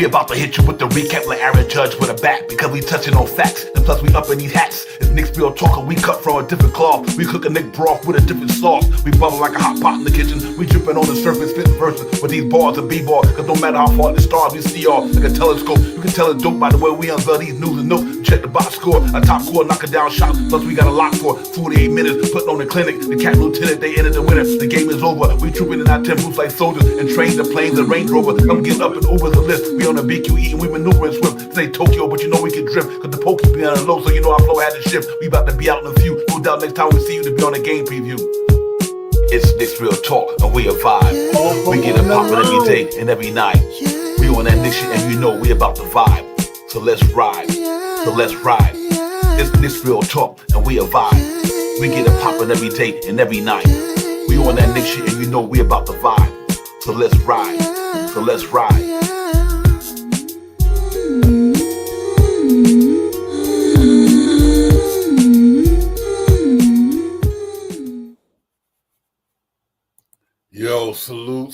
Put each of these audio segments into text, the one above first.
about to hit you with the recap like Aaron Judge with a bat, because we touching on facts, and plus we up in these hats. It's Nick's Real Talk, we cut from a different cloth. We cook a Nick broth with a different sauce. We bubble like a hot pot in the kitchen. We dripping on the surface, spitting verses with these bars and b-ball. Cause no matter how far the stars we see all like a telescope. You can tell it's dope by the way we unveil these news and notes. Check the box score, a top score, knocking down shots. Plus we got a lock for 48 minutes, putting on the clinic. The Captain Lieutenant, they entered the winner. The game is over. We trooping in our tempos like soldiers and trains the planes and Range Rover. I'm getting up and over the list. We on the BQE and we maneuvering swift. Say Tokyo, but you know we can drift. Cause the pokey be on the low, so you know our flow had to shift. We about to be out in a few. No doubt next time we see you to be on a game preview. It's Nick's Real Talk and we a vibe. We get it poppin' every day and every night. We on that Nick shit and you know we about to vibe. So let's ride. So let's ride. It's Nick's Real Talk and we a vibe. We get it poppin' every day and every night. We on that Nick shit and you know we about to vibe. So let's ride. So let's ride. Yo, salute.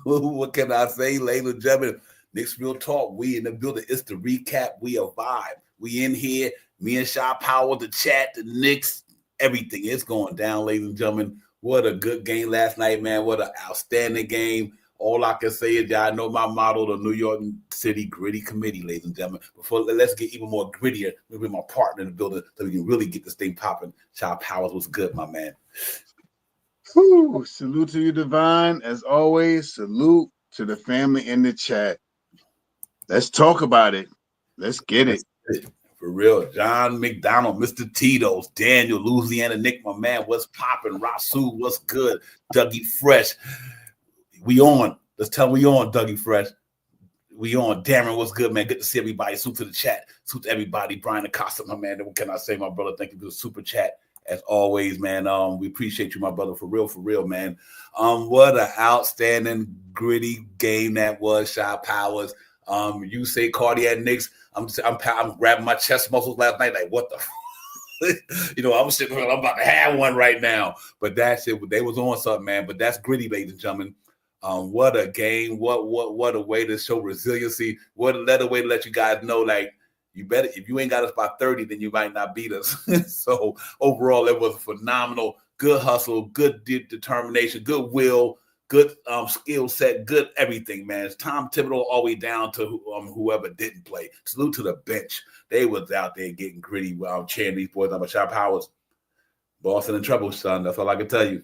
What can I say, ladies and gentlemen? Nick's Real Talk. We in the building. It's the recap. We a vibe. We in here. Me and Shy Power, the chat, the Knicks, everything. It's going down, ladies and gentlemen. What a good game last night, man. What an outstanding game. All I can say is y'all know my motto, the New York City Gritty Committee, ladies and gentlemen. Let's get even more grittier with my partner in the building so we can really get this thing popping. Shy Powers, what's good, my man? Woo, salute to you, Divine. As always, salute to the family in the chat. Let's talk about it. Let's get it. For real. John McDonald, Mr. Tito's, Daniel, Louisiana Nick, my man, what's popping? Rasul, what's good? Dougie Fresh. We on. Let's tell we on, Dougie Fresh. We on. Darren, what's good, man? Good to see everybody. Salute to the chat. Salute to everybody. Brian Acosta, my man. What can I say, my brother? Thank you for the super chat. As always, man, we appreciate you, my brother, for real, man. What an outstanding, gritty game that was, Shy Powers. You say cardiac Knicks. I'm grabbing my chest muscles last night, like what the, I'm sitting here, I'm about to have one right now. But that's it. They was on something, man. But that's gritty, ladies and gentlemen. What a game! What a way to show resiliency! What a way to let you guys know, like. You better, if you ain't got us by 30, then you might not beat us. So overall, it was phenomenal. Good hustle, good determination, good will, good skill set, good everything, man. It's Tom Thibodeau all the way down to whoever didn't play. Salute to the bench. They was out there getting gritty, cheering these boys. I'm a Shy Powers. Boston in trouble, son. That's all I can tell you.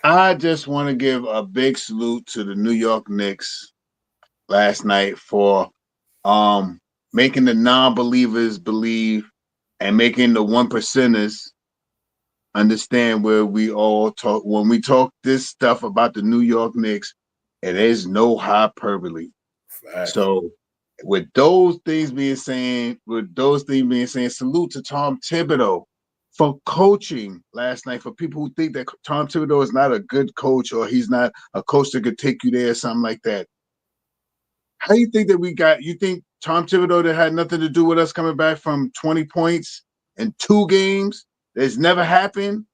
I just want to give a big salute to the New York Knicks last night for making the non-believers believe and making the 1%ers understand where we all talk. When we talk this stuff about the New York Knicks, it is no hyperbole. Right. So with those things being saying, salute to Tom Thibodeau for coaching last night. For people who think that Tom Thibodeau is not a good coach or he's not a coach that could take you there or something like that. How do you think that you think Tom Thibodeau that had nothing to do with us coming back from 20 points in 2 games? That's never happened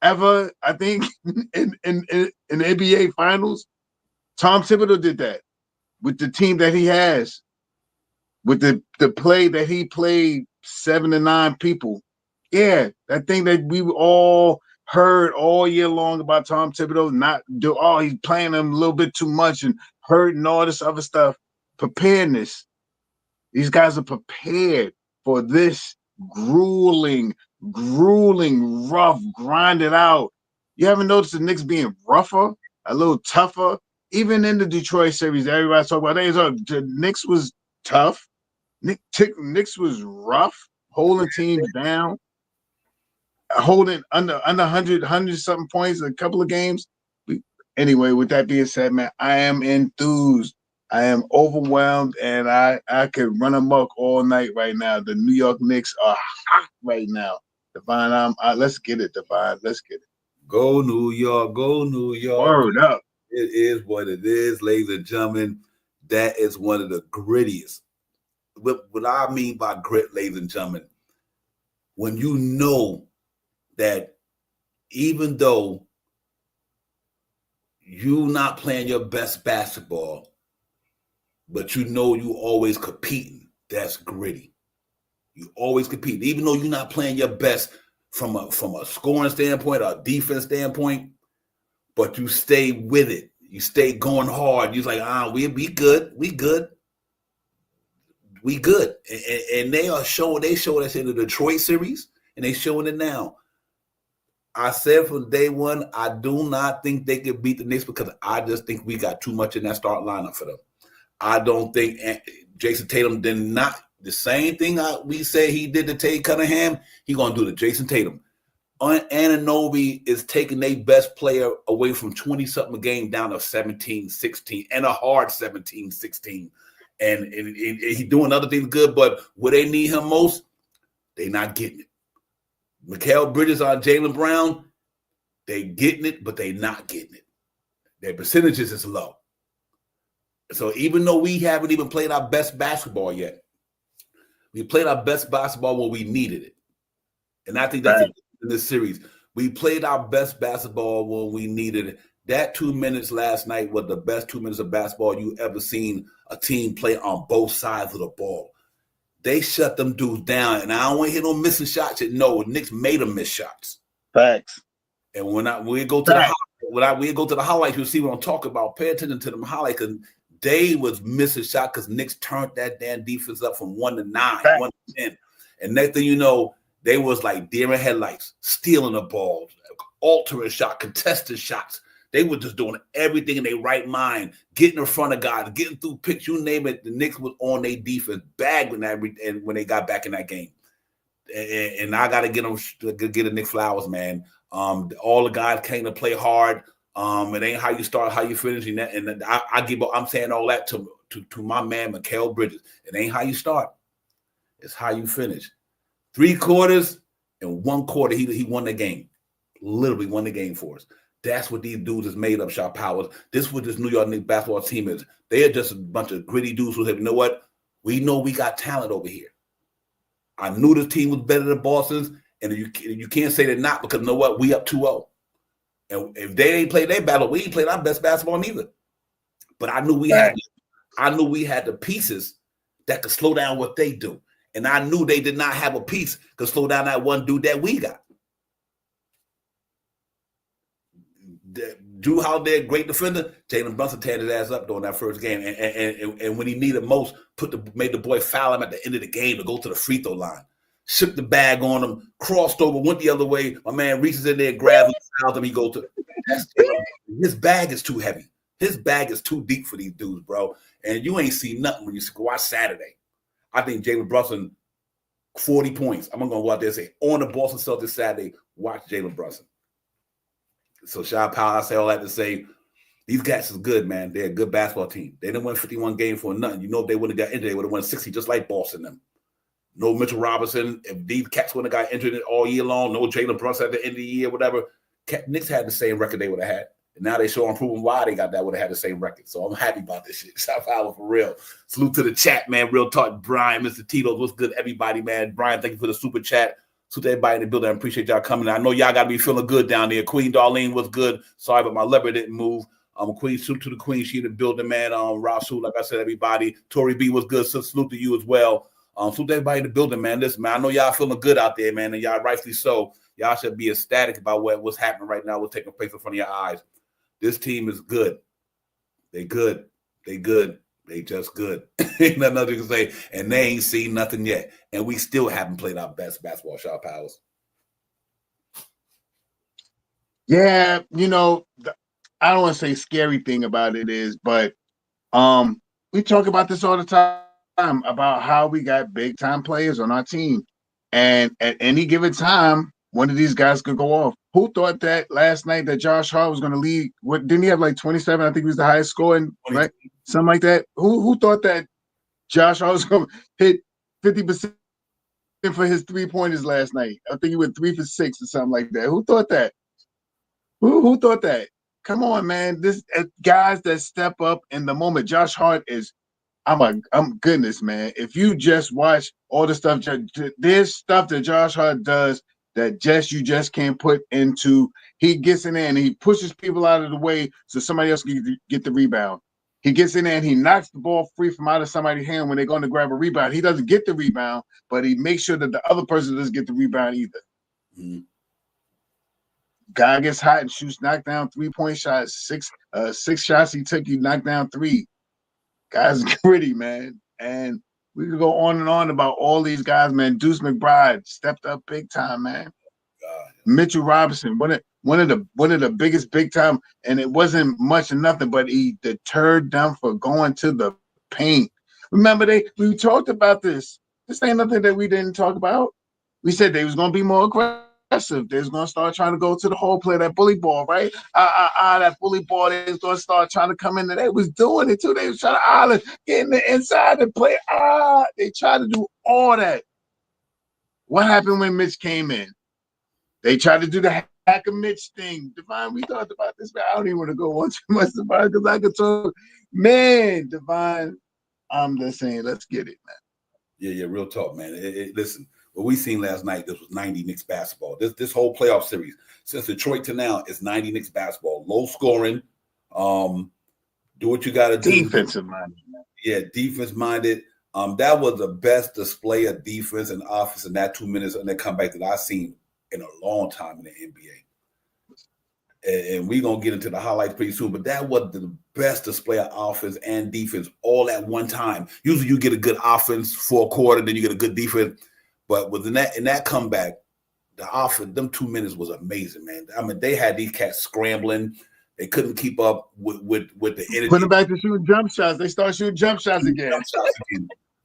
ever, I think, in the NBA Finals. Tom Thibodeau did that with the team that he has, with the play that he played 7 to 9 people. Yeah, that thing that we all heard all year long about Tom Thibodeau, he's playing them a little bit too much and hurting all this other stuff. Preparedness. These guys are prepared for this grueling, rough, grinded out. You haven't noticed the Knicks being rougher, a little tougher? Even in the Detroit series, everybody's talking about the Knicks was tough. Knicks was rough, holding teams down, holding under 100 something points a couple of games. Anyway, with that being said, man, I am enthused. I am overwhelmed, and I could run amok all night right now. The New York Knicks are hot right now. Divine, let's get it, Divine. Let's get it. Go New York. Go New York. Word up. It is what it is, ladies and gentlemen. That is one of the grittiest. What I mean by grit, ladies and gentlemen, when you know that even though you not playing your best basketball, but you know you always competing. That's gritty. You always compete, even though you're not playing your best from a scoring standpoint or a defense standpoint, but you stay with it. You stay going hard. You're like, we good. We good. We good. And they are showing. They showed us in the Detroit series, and they showing it now. I said from day one, I do not think they can beat the Knicks because I just think we got too much in that start lineup for them. I don't think Jason Tatum did not. The same thing we say he did to Tate Cunningham, he going to do to Jason Tatum. Anunoby is taking their best player away from 20-something a game down to 17, 16, and a hard 17, 16. And he doing other things good, but where they need him most, they not getting it. Mikal Bridges on Jaylen Brown, they getting it, but they not getting it. Their percentages is low. So even though we haven't even played our best basketball yet, we played our best basketball when we needed it. And I think that's in this series. We played our best basketball when we needed it. That 2 minutes last night was the best 2 minutes of basketball you ever seen a team play on both sides of the ball. They shut them dudes down, and I don't want to hear no missing shots. No, Knicks made them miss shots. Facts. And when we go to the highlights, you'll see what I'm talking about. Pay attention to them highlights, because they was missing shots because Knicks turned that damn defense up from 1 to 9, 1 to 10. And next thing you know, they was like deer in headlights, stealing the ball, altering shot, contested shots. They were just doing everything in their right mind, getting in front of guys, getting through picks, you name it. The Knicks was on their defense, bagging that when they got back in that game. And I got to get the Knicks flowers, man. All the guys came to play hard. It ain't how you start, how you finish. And I'm saying all that to my man, Mikal Bridges. It ain't how you start. It's how you finish. 3 quarters and 1 quarter, he won the game. Literally won the game for us. That's what these dudes is made of, Shaw Powers. This is what this New York Knicks basketball team is. They are just a bunch of gritty dudes who say, you know what? We know we got talent over here. I knew this team was better than Boston's, and you can't say they're not, because you know what? We up 2-0. And if they ain't played their battle, we ain't played our best basketball neither. But I knew we had the pieces that could slow down what they do. And I knew they did not have a piece to slow down that one dude that we got. Drew Holiday, great defender. Jalen Brunson teared his ass up during that first game. And when he needed most, made the boy foul him at the end of the game to go to the free throw line. Shook the bag on him, crossed over, went the other way. My man reaches in there, grabs him, fouls him. He goes to his bag is too heavy. His bag is too deep for these dudes, bro. And you ain't see nothing when you watch Saturday. I think Jalen Brunson, 40 points. I'm going to go out there and say, on the Boston Celtics Saturday, watch Jalen Brunson. So, Shaw Powell, I say all that to say, these guys is good, man. They're a good basketball team. They didn't win 51 games for nothing. You know, if they would have got injured, they would have won 60, just like Boston them. No Mitchell Robinson. If these cats would have got injured all year long, no Jalen Brunson at the end of the year, whatever. Knicks had the same record they would have had. And now they show and proving why they got that, would have had the same record. So I'm happy about this shit. Shaw Powell for real. Salute to the chat, man. Real talk. Brian, Mr. Tito's, what's good, everybody, man? Brian, thank you for the super chat. So to everybody in the building, I appreciate y'all coming. I know y'all got to be feeling good down there. Queen Darlene was good. Sorry, but my lever didn't move. Queen, salute to the Queen. She in the building, man. Rasul, like I said, everybody. Tori B was good. So salute to you as well. Salute to everybody in the building, man. Listen, man, I know y'all feeling good out there, man, and y'all rightfully so. Y'all should be ecstatic about what's happening right now, what's taking place in front of your eyes. This team is good. They good. They good. They just good. Ain't nothing else to say. And they ain't seen nothing yet. And we still haven't played our best basketball, Shaw Powers. Yeah, you know, I don't want to say scary thing about it is, but we talk about this all the time about how we got big time players on our team. And at any given time, one of these guys could go off. Who thought that last night that Josh Hart was going to lead? What didn't he have like 27? I think he was the highest scoring, right? Something like that. Who thought that Josh Hart was going to hit 50% for his 3-pointers last night? I think he went 3 for 6 or something like that. Who thought that? Who thought that? Come on, man. This guys that step up in the moment. Josh Hart is. I'm goodness, man. If you just watch all the stuff, there's stuff that Josh Hart does that you just can't put into. He gets in there and he pushes people out of the way so somebody else can get the rebound. He gets in there and he knocks the ball free from out of somebody's hand when they're going to grab a rebound. He doesn't get the rebound, but he makes sure that the other person doesn't get the rebound either. Mm-hmm. Guy gets hot and shoots knockdown 3-point shots. Six shots he took, he knocked down 3. Guys gritty, man. And we could go on and on about all these guys, man. Deuce McBride stepped up big time, man. God. Mitchell Robinson, one of the biggest big time, and it wasn't much of nothing, but he deterred them for going to the paint. Remember, we talked about this. This ain't nothing that we didn't talk about. We said they was gonna be more aggressive. They was gonna start trying to go to the hole, play that bully ball, right? That bully ball. They was gonna start trying to come in. They was doing it too. They was trying to island, get in the inside and play. They tried to do all that. What happened when Mitch came in? They tried to do the hack of Mitch thing. Divine, we talked about this, but I don't even want to go on too much about it because I could talk. Man, Divine, I'm just saying, let's get it, man. Yeah, real talk, man. Listen. What we seen last night, this was 90 Knicks basketball. This whole playoff series, since Detroit to now, is 90 Knicks basketball. Low scoring. Do what you got to do. Defensive minded. Yeah, defense minded. That was the best display of defense and offense in that 2 minutes and that comeback that I've seen in a long time in the NBA. And we're going to get into the highlights pretty soon, but that was the best display of offense and defense all at one time. Usually you get a good offense for a quarter, then you get a good defense. But within that comeback, the offense, them 2 minutes was amazing, man. I mean, they had these cats scrambling. They couldn't keep up with the energy. Put them back to shooting jump shots. They start shooting jump shots again.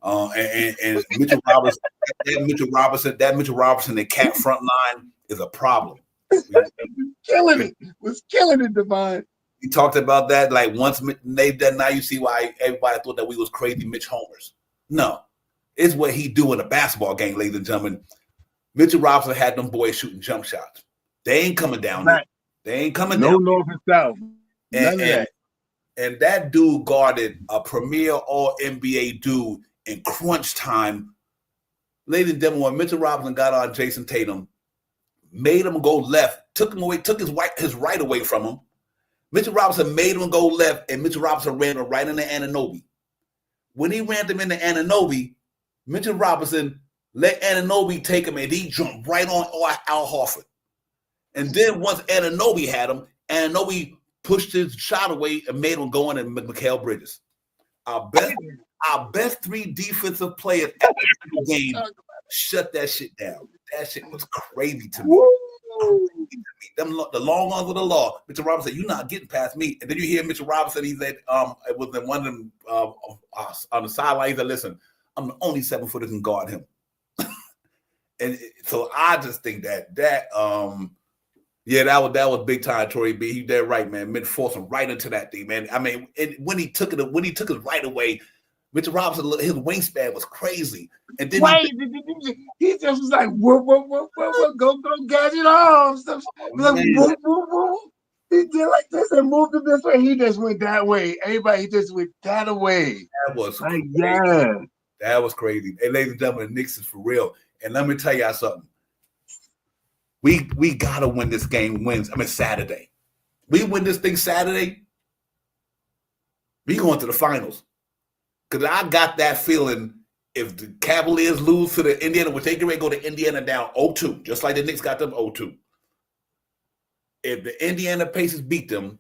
And Mitchell Robinson, that Mitchell Robinson, the cat front line is a problem. Was killing it, Divine. We talked about that. Like once made that, now you see why everybody thought that we was crazy Mitch homers. No. It's what he do in a basketball game, ladies and gentlemen. Mitchell Robinson had them boys shooting jump shots. They ain't coming down there. They ain't coming down. No north and south. None of that. And that dude guarded a premier All-NBA dude in crunch time. Ladies and gentlemen, when Mitchell Robinson got on Jason Tatum, made him go left, took his right away from him. Mitchell Robinson made him go left, and Mitchell Robinson ran him right into Anunoby. When he ran him into Anunoby, Mitchell Robinson let Anunoby take him, and he jumped right on Al Horford. And then once Anunoby had him, Anunoby pushed his shot away and made him go in and Mikal Bridges. Our best 3 defensive players at the game shut that shit down. That shit was crazy to me. The long arms of the law. Mitchell Robinson said, "You're not getting past me." And then you hear Mitchell Robinson. He said, "It was in one of them on the sideline." He said, "Listen, I'm the only 7-footer can guard him." And so I just think that was big time. Tory B. He did right, man. Mitch forced him right into that thing, man. I mean, when he took it right away, Mitchell Robinson, his wingspan was crazy. And then he just was like, whoop, go, gadget arms. He did like this and moved it this way. He just went that way. Everybody just went that way. That was like, crazy. Yeah. That was crazy. And ladies and gentlemen, the Knicks is for real. And let me tell y'all something. We gotta win this game. Saturday. We win this thing Saturday. We going to the finals. Because I got that feeling if the Cavaliers lose to the Indiana, which they can go to Indiana down 0-2, just like the Knicks got them 0-2. If the Indiana Pacers beat them,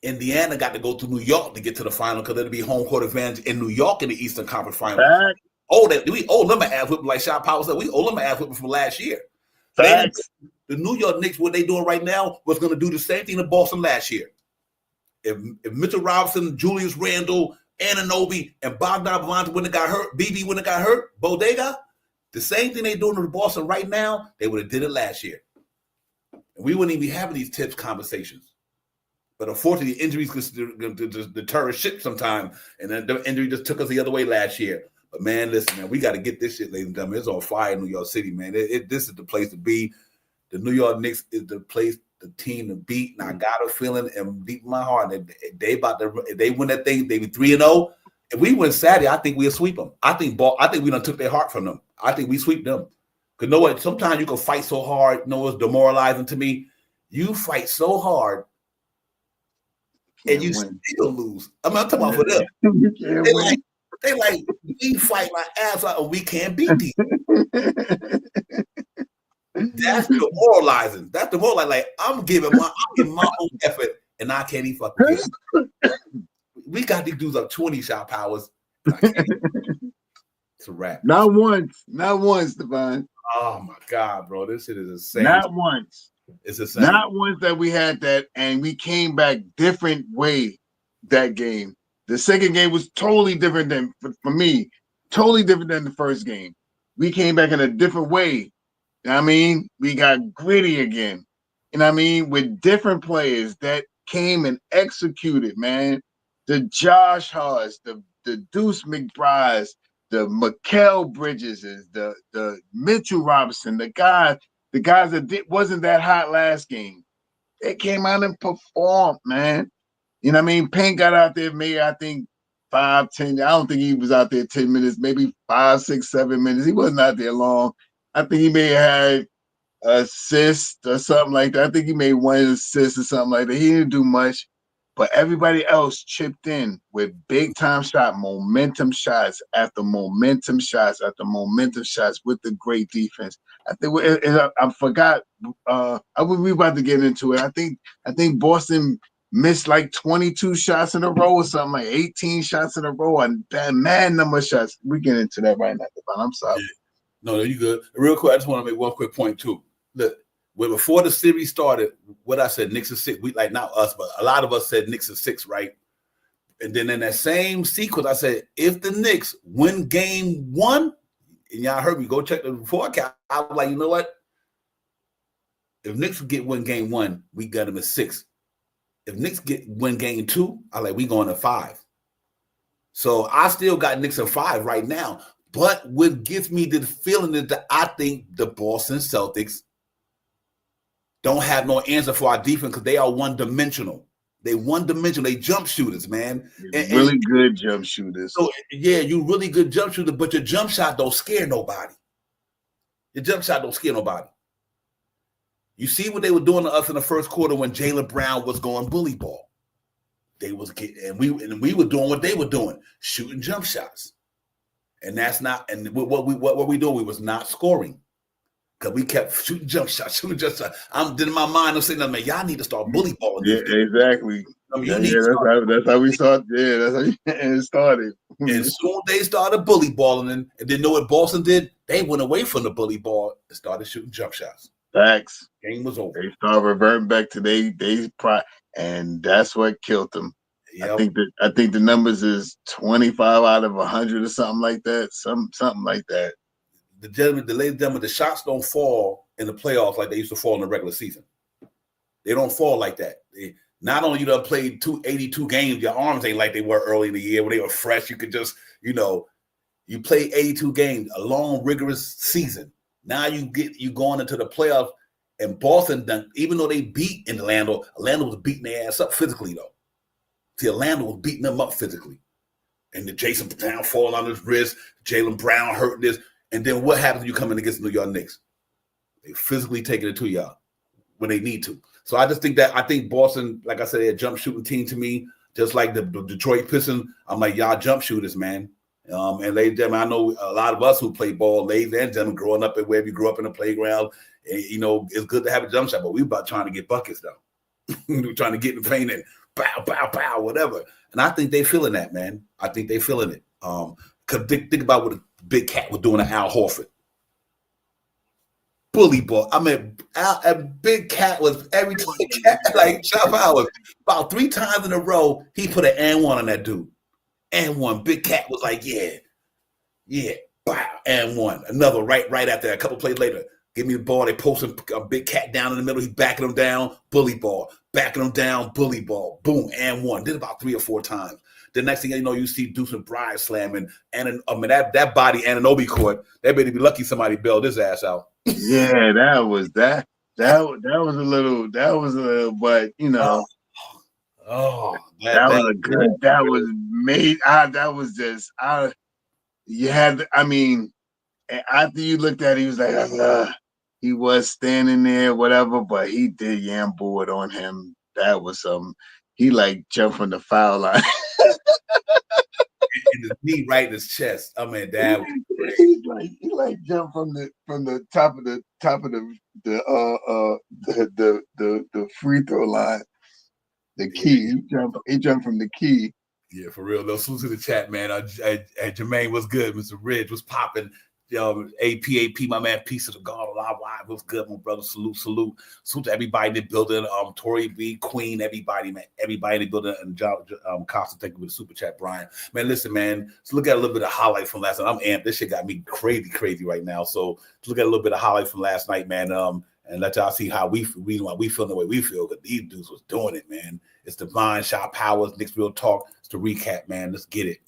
Indiana got to go to New York to get to the final because it'll be home court advantage in New York in the Eastern Conference Finals. We owe them an ass whipping, like Shot Power said. We owe them an ass whipping from last year. The New York Knicks, what they doing right now, was going to do the same thing to Boston last year. If Mitchell Robinson, Julius Randle, Anunoby, and Bogdan wouldn't have got hurt, BB wouldn't have got hurt, Bodega, the same thing they doing to Boston right now, they would have did it last year. And we wouldn't even be having these tips conversations. But unfortunately, injuries can deter a ship sometime. And then the injury just took us the other way last year. But, man, listen, man, we got to get this shit, ladies and gentlemen. It's on fire in New York City, man. This is the place to be. The New York Knicks is the place, the team to beat. And I got a feeling and deep in my heart that if they win that thing, they be 3-0. If we win Saturday, I think we'll sweep them. I think we done took their heart from them. I think we sweep them. Because know what? Sometimes you can fight so hard. You know what's demoralizing to me? You fight so hard and you still lose. I'm talking about for them. They like we fight like ass out and we can't beat these. That's demoralizing. That's demoralizing. Like I'm giving my own effort and I can't even fucking get it. We got these dudes up 20 shot powers. It's a wrap. Not once, Devon. Oh my God, bro. This shit is insane. Not once. It's insane. Not once that we had that, and we came back different way that game. The second game was totally different than for me, totally different than the first game. We came back in a different way. You know what I mean? We got gritty again. You know what I mean? With different players that came and executed, man. The Josh Harts, the Deuce McBrides, the Mikal Bridges, the Mitchell Robinson, the guys that wasn't that hot last game. They came out and performed, man. You know what I mean? Payne got out there, maybe I think 5, 10. I don't think he was out there 10 minutes, maybe 5, 6, 7 minutes. He wasn't out there long. I think he may have had assist or something like that. I think he made one assist or something like that. He didn't do much. But everybody else chipped in with big-time momentum shots after momentum shots after momentum shots with the great defense. I think I forgot. We about to get into it. I think Boston missed like 22 shots in a row or something, like 18 shots in a row, and that mad number of shots. We get into that right now. I'm sorry. Yeah. No, you good. Real quick, I just want to make one quick point too. Look. Well, before the series started, what I said, Knicks are 6. We like not us, but a lot of us said Knicks are 6, right? And then in that same sequence, I said, if the Knicks win game 1, and y'all heard me go check the forecast, I was like, you know what? If Knicks win game 1, we got them at 6. If Knicks win game 2, I like we going to 5. So I still got Knicks at 5 right now. But what gives me the feeling is that I think the Boston Celtics don't have no answer for our defense because they are one-dimensional. They one-dimensional. They jump shooters, man. Really good jump shooters. So, yeah, you really good jump shooter, but your jump shot don't scare nobody. Your jump shot don't scare nobody. You see what they were doing to us in the first quarter when Jaylen Brown was going bully ball. They was getting, and we were doing what they were doing, shooting jump shots. And that's not, and what were we doing? We was not scoring. Because we kept shooting jump shots. I'm in my mind, I'm saying, man, y'all need to start bully balling. Yeah, exactly. I mean, that's how we started. Yeah, that's how it started. And soon they started bully balling, and then know what Boston did? They went away from the bully ball and started shooting jump shots. Facts. Game was over. They started reverting back to they pride, and that's what killed them. Yep. I think the numbers is 25 out of 100 or something like that. Something like that. Ladies and gentlemen, the shots don't fall in the playoffs like they used to fall in the regular season. They don't fall like that. Not only you done played 82 games, your arms ain't like they were early in the year when they were fresh. You could just, you play 82 games, a long, rigorous season. Now you going into the playoffs, and Boston done, even though they beat in Orlando was beating their ass up physically though. See, Orlando was beating them up physically, and the Jason Brown falling on his wrist, Jaylen Brown hurting this. And then what happens when you come in against the New York Knicks? They physically taking it to y'all when they need to. So I think Boston, like I said, they're a jump shooting team to me, just like the Detroit Pistons. I'm like, y'all jump shooters, man. And ladies and gentlemen, I know a lot of us who play ball, ladies and gentlemen, growing up at wherever you grew up in the playground, and, it's good to have a jump shot, but we about trying to get buckets, though. We're trying to get in the paint and bow, bow, bow, whatever. And I think they feeling that, man. I think they feeling it. Because think about what Big Cat was doing to Al Horford. Bully ball. I mean, a Big Cat was every time like Chop Howard. About 3 times in a row, he put an and one on that dude. And one. Big Cat was like, yeah, bow, and one. Another right after a couple plays later. Give me the ball. They posting a Big Cat down in the middle. He's backing him down, bully ball. Backing him down, bully ball. Boom, and one. Did about 3 or 4 times. The next thing you know, you see Deuce McBride slamming, and that body Anunoby court. They better be lucky somebody bailed his ass out. Yeah, that was that. That was a little. That was a. But that was a good. That was made. That was just. You had. I mean, And after you looked at it, he was like, he was standing there, whatever, but he did yam board on him. That was something. He like jumped from the foul line. In his knee right in his chest. I mean, that was great. He like jumped from the top of the free throw line. The key. He jumped from the key. Yeah, for real. No, salute to the chat, man. Jermaine was good. Mr. Ridge was popping. AP, my man, Peace of the God, alive, was good, my brother. Salute. Salute to everybody in the building. Tory B, Queen, everybody, man. Everybody in the building. And Costa, thank you for the super chat, Brian. Man, listen, man. Let's look at a little bit of highlight from last night. I'm amped. This shit got me crazy right now. So let's look at a little bit of highlight from last night, man. And let y'all see how we feel the way we feel, because these dudes was doing it, man. It's Divine, Shot Powers, Knicks Real Talk. It's the recap, man. Let's get it.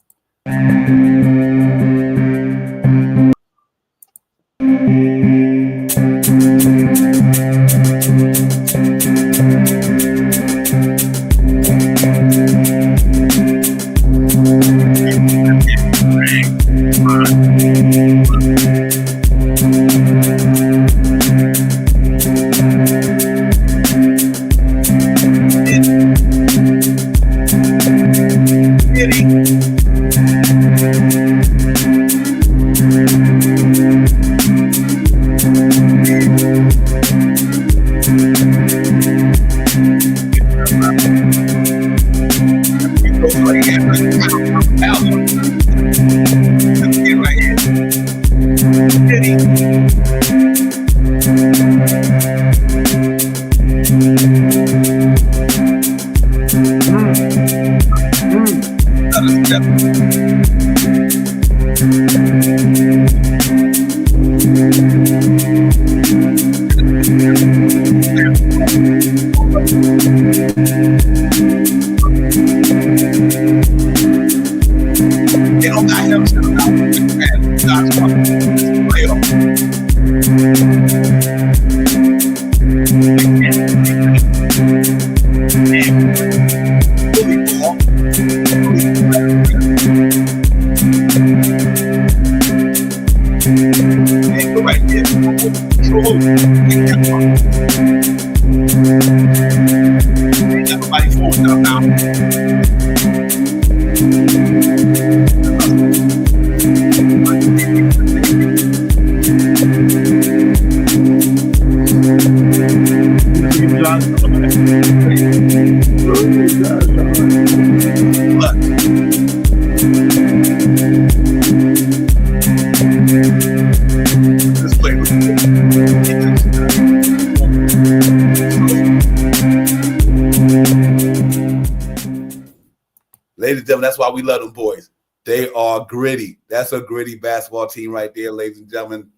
Ladies and gentlemen, that's why we love them boys. They are gritty. That's a gritty basketball team right there, ladies and gentlemen.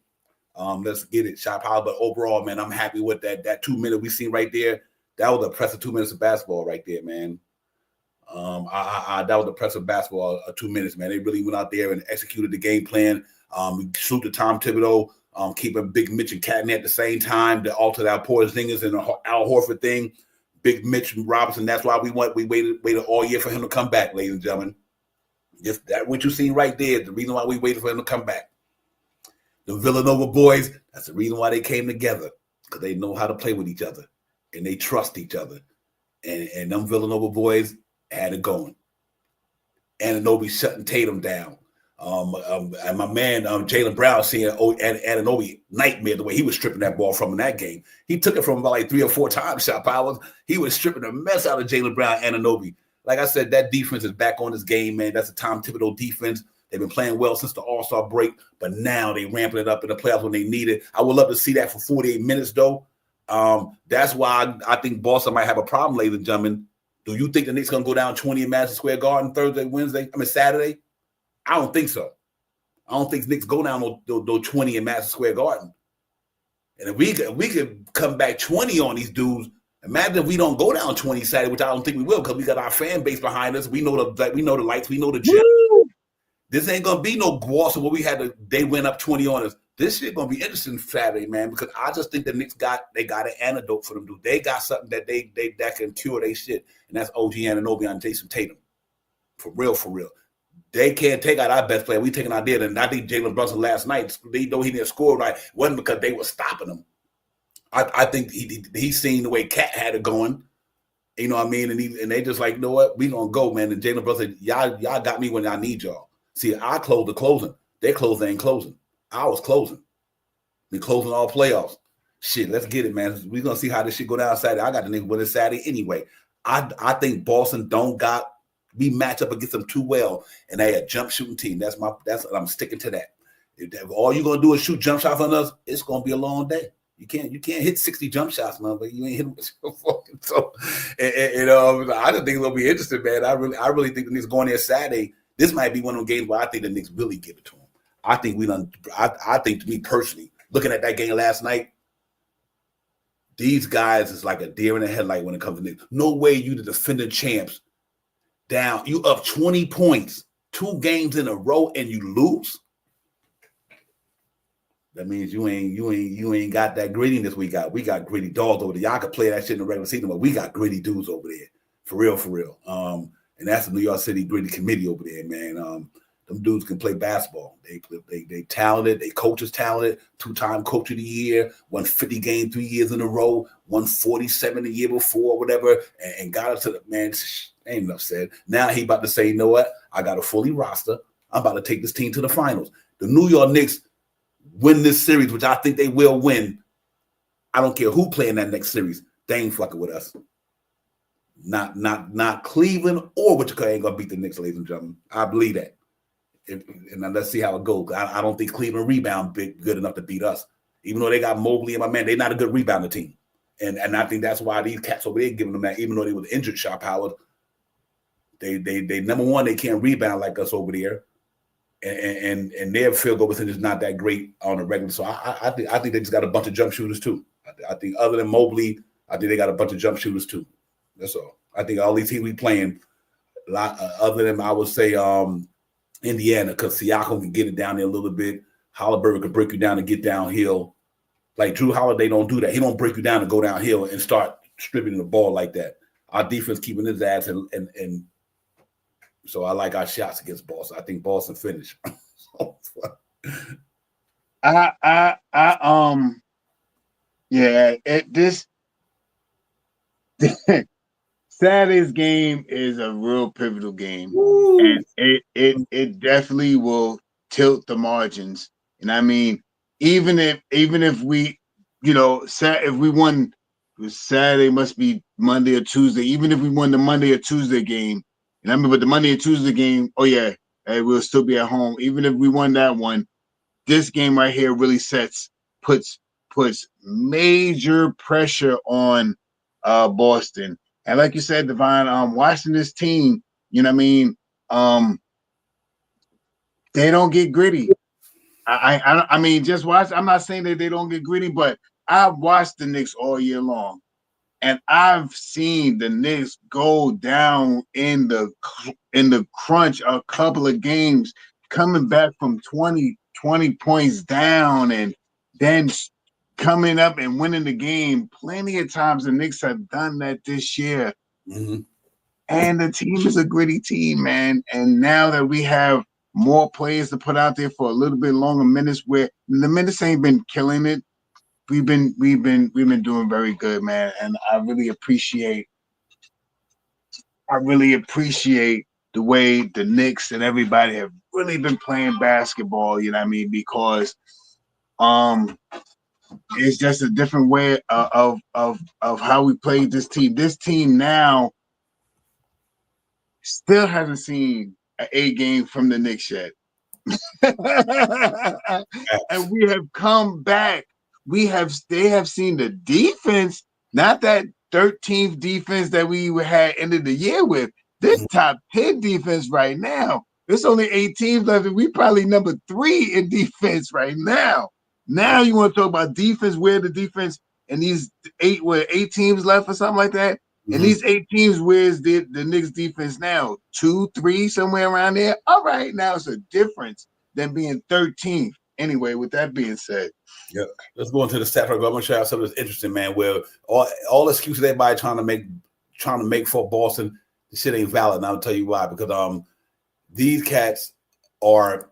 Let's get it, Shot Power. But overall, man, I'm happy with that 2 minute we seen right there. That was a impressive 2 minutes of basketball right there, man. That was impressive basketball, 2 minutes, man. They really went out there and executed the game plan. We salute to Tom Thibodeau, keeping Big Mitch and Catney at the same time to alter that Porzingis and the Al Horford thing. Big Mitch and Robinson. That's why we waited all year for him to come back, ladies and gentlemen. Just that what you seen right there, the reason why we waited for him to come back. The Villanova boys, that's the reason why they came together, because they know how to play with each other and they trust each other. And them Villanova boys had it going. Anunoby shutting Tatum down. And my man Jaylen Brown seeing Anunoby nightmare the way he was stripping that ball from in that game. He took it from about like 3 or 4 times, Shot Powers. He was stripping the mess out of Jaylen Brown and Anunoby. Like I said, that defense is back on this game, man. That's a Tom Thibodeau defense. They've been playing well since the All-Star break, but now they ramping it up in the playoffs when they need it. I would love to see that for 48 minutes, though. That's why I think Boston might have a problem, ladies and gentlemen. Do you think the Knicks going to go down 20 in Madison Square Garden Saturday? I don't think so. I don't think Knicks go down no 20 in Madison Square Garden. And if we could come back 20 on these dudes, imagine if we don't go down 20 Saturday, which I don't think we will, because we got our fan base behind us. We know the lights, we know the gym. This ain't gonna be no Boston where they went up 20 on us. This shit gonna be interesting Saturday, man, because I just think the Knicks got an antidote for them, dude. They got something that that can cure their shit, and that's OG Anunoby and Jason Tatum. For real. They can't take out our best player. We taking our deal. And I think Jalen Brunson last night, they know he didn't score right, wasn't because they were stopping him. I think he's seen the way Cat had it going. You know what I mean? And they just like, you know what? We gonna go, man. And Jalen Brunson, y'all got me when I need y'all. See, I closed the closing. They closed, they ain't closing. I was closing. We closing all playoffs. Shit, let's get it, man. We're gonna see how this shit go down Saturday. I got the nigga winning Saturday anyway. I think Boston we match up against them too well, and they a jump shooting team. I'm sticking to that. If all you're gonna do is shoot jump shots on us, it's gonna be a long day. You can't hit 60 jump shots, man, but you ain't hit them with your fucking. So, I just think it'll be interesting, man. I really think the Knicks going there Saturday. This might be one of the games where I think the Knicks really give it to them. I think I think, to me personally, looking at that game last night, these guys is like a deer in the headlight when it comes to Knicks. No way you the defending champs down. You up 20 points, 2 games in a row, and you lose. That means you ain't got that grittiness we got. We got gritty dogs over there. Y'all can play that shit in the regular season, but we got gritty dudes over there. For real. And that's the New York City Gritty Committee over there, man. Them dudes can play basketball. They talented. They coaches talented. 2-time coach of the year. Won 50 games 3 years in a row. Won 47 the year before, whatever. And got us to the man. Ain't enough said. Now he about to say, you know what? I got a fully roster. I'm about to take this team to the finals. The New York Knicks win this series, which I think they will win. I don't care who play in that next series. They ain't fucking with us. Not Cleveland or Wichita ain't gonna beat the Knicks, ladies and gentlemen. I believe that. And let's see how it goes. I don't think Cleveland rebound good enough to beat us. Even though they got Mobley and my man, they're not a good rebounder team. And I think that's why these cats over there giving them that, even though they was injured, Sharp Howard. They number one, they can't rebound like us over there. And their field goal percentage is not that great on the regular. So I think they just got a bunch of jump shooters too. I think other than Mobley, I think they got a bunch of jump shooters too. That's all. I think all these teams we playing, other than I would say Indiana, because Siakam can get it down there a little bit. Halliburton can break you down and get downhill. Like Drew Holiday don't do that. He don't break you down and go downhill and start stripping the ball like that. Our defense keeping his ass and so I like our shots against Boston. I think Boston finish. This Saturday's game is a real pivotal game. Woo. And it definitely will tilt the margins. And I mean, even if we, if we won, Saturday must be Monday or Tuesday. Even if we won the Monday or Tuesday game, and I mean, but the Monday and Tuesday game, we'll still be at home. Even if we won that one, this game right here really puts major pressure on Boston. And like you said, Devon, watching this team, they don't get gritty. I mean, just watch. I'm not saying that they don't get gritty, but I've watched the Knicks all year long. And I've seen the Knicks go down in the crunch a couple of games, coming back from 20 points down and then coming up and winning the game. Plenty of times the Knicks have done that this year. Mm-hmm. And the team is a gritty team, man. And now that we have more players to put out there for a little bit longer minutes, where the minutes ain't been killing it, we've been doing very good, man. And I really appreciate the way the Knicks and everybody have really been playing basketball, you know what I mean? Because it's just a different way of how we played this team. This team now still hasn't seen an A game from the Knicks yet. And we have come back. They have seen the defense, not that 13th defense that we had ended the year with. This top 10 defense right now. There's only 8 teams left, and we probably number 3 in defense right now. Now you want to talk about defense, where the defense and these 8 teams left or something like that. Mm-hmm. And these 8 teams, where's the Knicks defense now? 2, 3, somewhere around there. All right, now it's a difference than being 13th. Anyway, with that being said. Yeah, let's go into the stats. I'm gonna show you something that's interesting, man. Where all excuses everybody trying to make for Boston, the shit ain't valid. And I'll tell you why. Because these cats are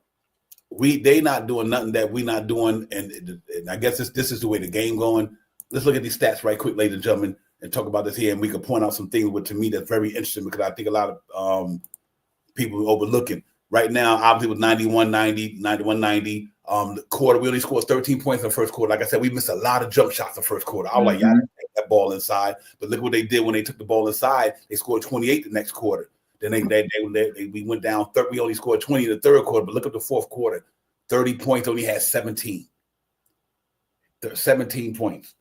they not doing nothing that we not doing, and I guess this is the way the game going. Let's look at these stats right quick, ladies and gentlemen, and talk about this here, and we can point out some things which to me that's very interesting because I think a lot of people are overlooking. Right now, obviously with 91-90, 91-90, the quarter, we only scored 13 points in the first quarter. Like I said, we missed a lot of jump shots in the first quarter. I was like, y'all didn't take that ball inside. But look what they did when they took the ball inside. They scored 28 the next quarter. Then we went down. We only scored 20 in the third quarter. But look at the fourth quarter. 30 points, only had 17. 17 points.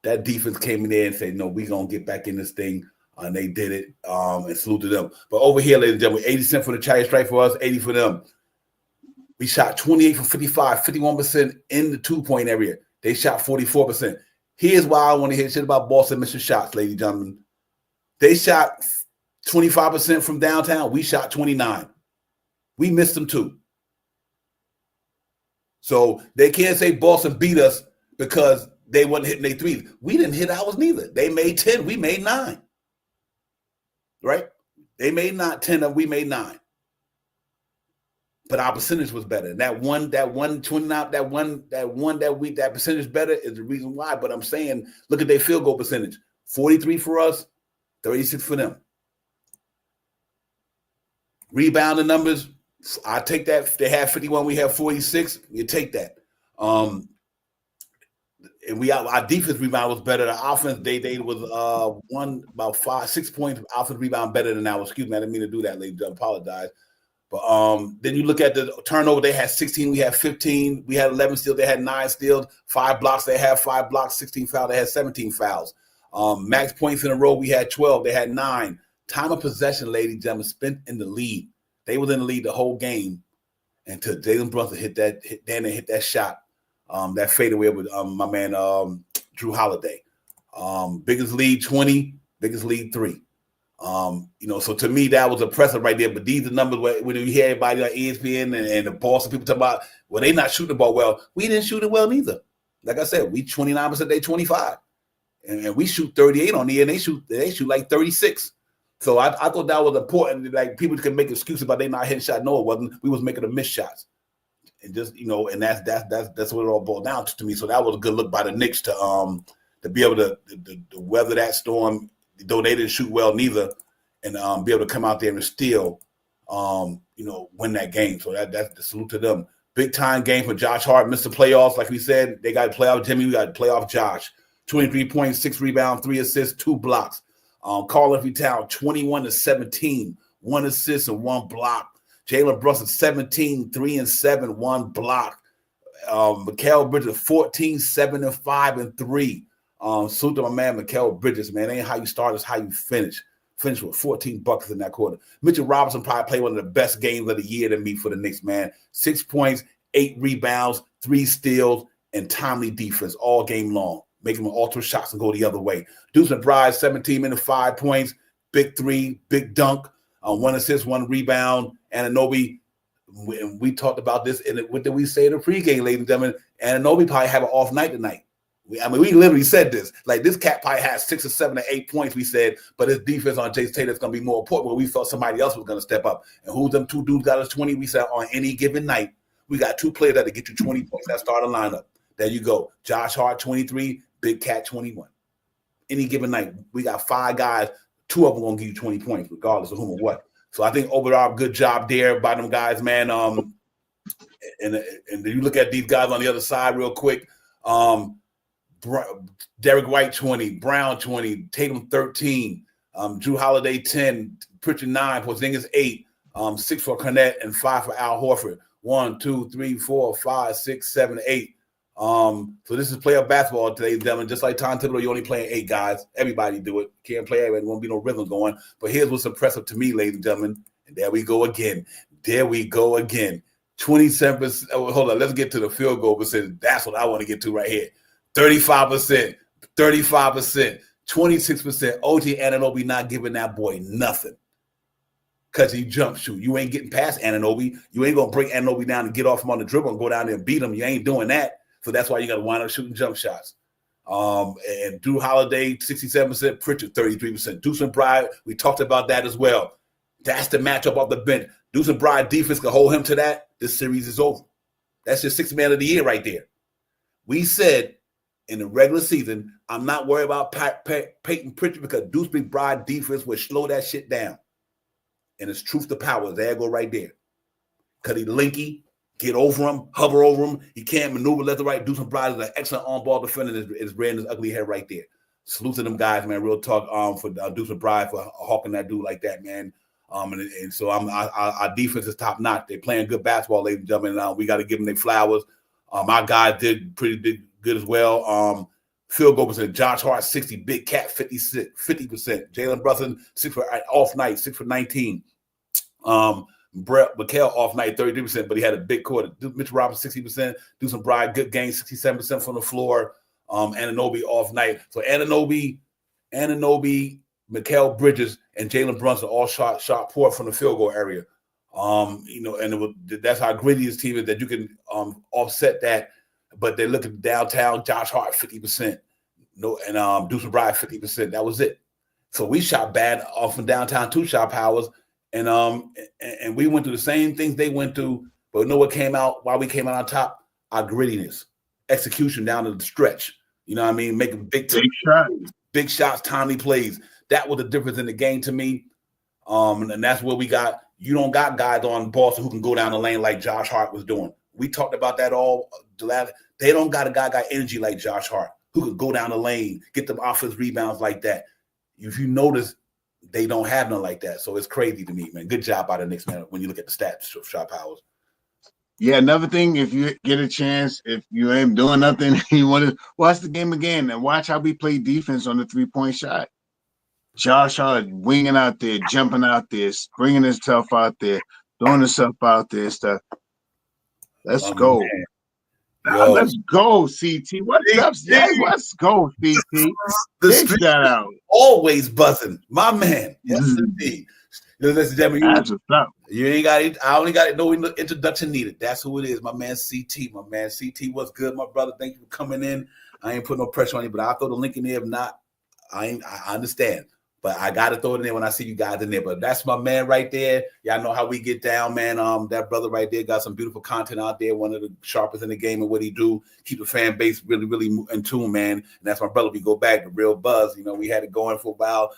That defense came in there and said, no, we're going to get back in this thing. And they did it, and salute to them. But over here, ladies and gentlemen, 80 cents for the Chinese strike for us, 80 for them. We shot 28 from 55, 51% in the two-point area. They shot 44%. Here's why I want to hear shit about Boston missing shots, ladies and gentlemen. They shot 25% from downtown. We shot 29. We missed them too. So they can't say Boston beat us because they wasn't hitting their threes. We didn't hit ours neither. They made 10. We made 9. Right? They made not 10, we made 9. But our percentage was better. That percentage better is the reason why. But I'm saying, look at their field goal percentage. 43 for us, 36 for them. Rebounding numbers, I take that. They have 51, we have 46. You take that. And our defense rebound was better. The offense, they was about 5-6 points offense rebound better than ours. Excuse me, I didn't mean to do that, ladies. I apologize. But then you look at the turnover, they had 16, we had 15, we had 11 steals, they had 9 steals, 5 blocks, they had 5 blocks, 16 fouls, they had 17 fouls. Max points in a row, we had 12, they had 9. Time of possession, ladies and gentlemen, spent in the lead. They was in the lead the whole game until Jalen Brunson hit that shot. That fadeaway with my man Drew Holiday. Biggest lead 20, biggest lead 3. So to me that was impressive right there. But these are numbers when you hear everybody on ESPN and the Boston people talk about, well, they not shooting the ball well. We didn't shoot it well neither. Like I said, we 29%, they 25, and we shoot 38 on the end. They shoot like 36. So I thought that was important. Like people can make excuses about they not hitting shot. No, it wasn't. We was making the missed shots. And just and that's what it all boiled down to me. So that was a good look by the Knicks to be able to weather that storm, though they didn't shoot well neither, and be able to come out there and still win that game. So that's the salute to them. Big time game for Josh Hart. Missed the playoffs, like we said. They got playoff Jimmy. We got playoff Josh. 23 points, 6 rebounds, 3 assists, 2 blocks. Carl Anthony Towns 21-17, 1 assist and 1 block. Jalen Brunson, 17, 3 and 7, 1 block. Mikal Bridges, 14, 7 and 5 and 3. Salute to my man, Mikal Bridges, man. Ain't how you start, it's how you finish. Finished with 14 buckets in that quarter. Mitchell Robinson probably played one of the best games of the year to me for the Knicks, man. 6 points, 8 rebounds, 3 steals, and timely defense all game long. Making them alter shots and go the other way. Deuce McBride, 17 minutes, 5 points, big 3, big dunk, 1 assist, 1 rebound. Anunoby, we talked about this, and what did we say in the pregame, ladies and gentlemen? Anunoby probably have an off night tonight. We literally said this. Like, this cat probably has 6 or 7 or 8 points, we said, but his defense on Jason Tatum is going to be more important, but we thought somebody else was going to step up. And who's them 2 dudes got us 20? We said on any given night, we got 2 players that get you 20 points. That starting lineup. There you go. Josh Hart, 23, Big Cat, 21. Any given night, we got 5 guys. 2 of them going to give you 20 points, regardless of whom or what. So I think overall, good job there by them guys, man. And you look at these guys on the other side real quick. Derek White, 20, Brown, 20, Tatum, 13, Drew Holiday, 10, Pritchard, 9, Porzingis, 8, 6 for Cornette, and 5 for Al Horford. 1, 2, 3, 4, 5, 6, 7, 8. So this is playoff basketball today, gentlemen. Just like Tom Thibodeau, you're only playing 8 guys. Everybody do it. Can't play everybody. There won't be no rhythm going. But here's what's impressive to me, ladies and gentlemen. And there we go again. 27%. Oh, hold on. Let's get to the field goal percentage. That's what I want to get to right here. 35%, 26%. OG Anunoby not giving that boy nothing. Because he jump shoot. You ain't getting past Anunoby. You ain't going to break Anunoby down and get off him on the dribble and go down there and beat him. You ain't doing that. So that's why you got to wind up shooting jump shots. And Drew Holiday, 67%, Pritchard, 33%. Deuce McBride, we talked about that as well. That's the matchup off the bench. Deuce McBride defense can hold him to that. This series is over. That's your sixth man of the year right there. We said in the regular season, I'm not worried about Peyton Pritchard because Deuce McBride defense would slow that shit down. And it's truth to power. There go right there. Because he linky, get over him, hover over him. He can't maneuver left to right. Deuce McBride is an excellent on-ball defender. Is rearing his ugly head right there. Salute to them guys, man. Real talk for Deuce McBride for hawking that dude like that, man. And so our defense is top notch. They're playing good basketball, ladies and gentlemen. We got to give them their flowers. Our guys did pretty good as well. Field goal percent, Josh Hart 60, Big Cat 50%. Jalen Brunson 6 for off night, 6 for 19. Brett McHale off night 33%, but he had a big quarter. Mitchell Robinson 60%. Deuce McBride good game 67% from the floor. Anunoby off night. So Anunoby, Mikal Bridges, and Jalen Brunson all shot poor from the field goal area. That's how gritty his team is that you can offset that. But they look at downtown, Josh Hart 50%, and Deuce McBride 50%. That was it. So we shot bad off from downtown 2 shot powers, and we went through the same things they went through. But you know what came out? Why we came out on top? Our grittiness, execution down to the stretch. You know what I mean? Making big shots, timely plays. That was the difference in the game to me. And that's where we got. You don't got guys on Boston who can go down the lane like Josh Hart was doing. We talked about that all. They don't got a guy got energy like Josh Hart who could go down the lane, get them offensive rebounds like that. If you notice, they don't have none like that. So it's crazy to me, man. Good job by the Knicks, man, when you look at the stats of shot powers. Yeah, another thing, if you get a chance, if you ain't doing nothing, you want to watch the game again and watch how we play defense on the 3-point shot. Josh Hart winging out there, jumping out there, bringing himself out there, throwing himself out there and stuff. Let's go. Let's go, CT. What's up, Steve? Let's go, CT. The street out. Always buzzing. My man. Yes, indeed. Listen, gentlemen, you ain't got it. I only got it. No introduction needed. That's who it is. My man CT. My man CT. What's good, my brother? Thank you for coming in. I ain't putting no pressure on you, but I'll throw the link in there. If not, I understand. But I got to throw it in there when I see you guys in there. But that's my man right there. Y'all know how we get down, man. That brother right there got some beautiful content out there. One of the sharpest in the game and what he do. Keep the fan base really, really in tune, man. And that's my brother. We go back to Real Buzz. You know, we had it going for a while.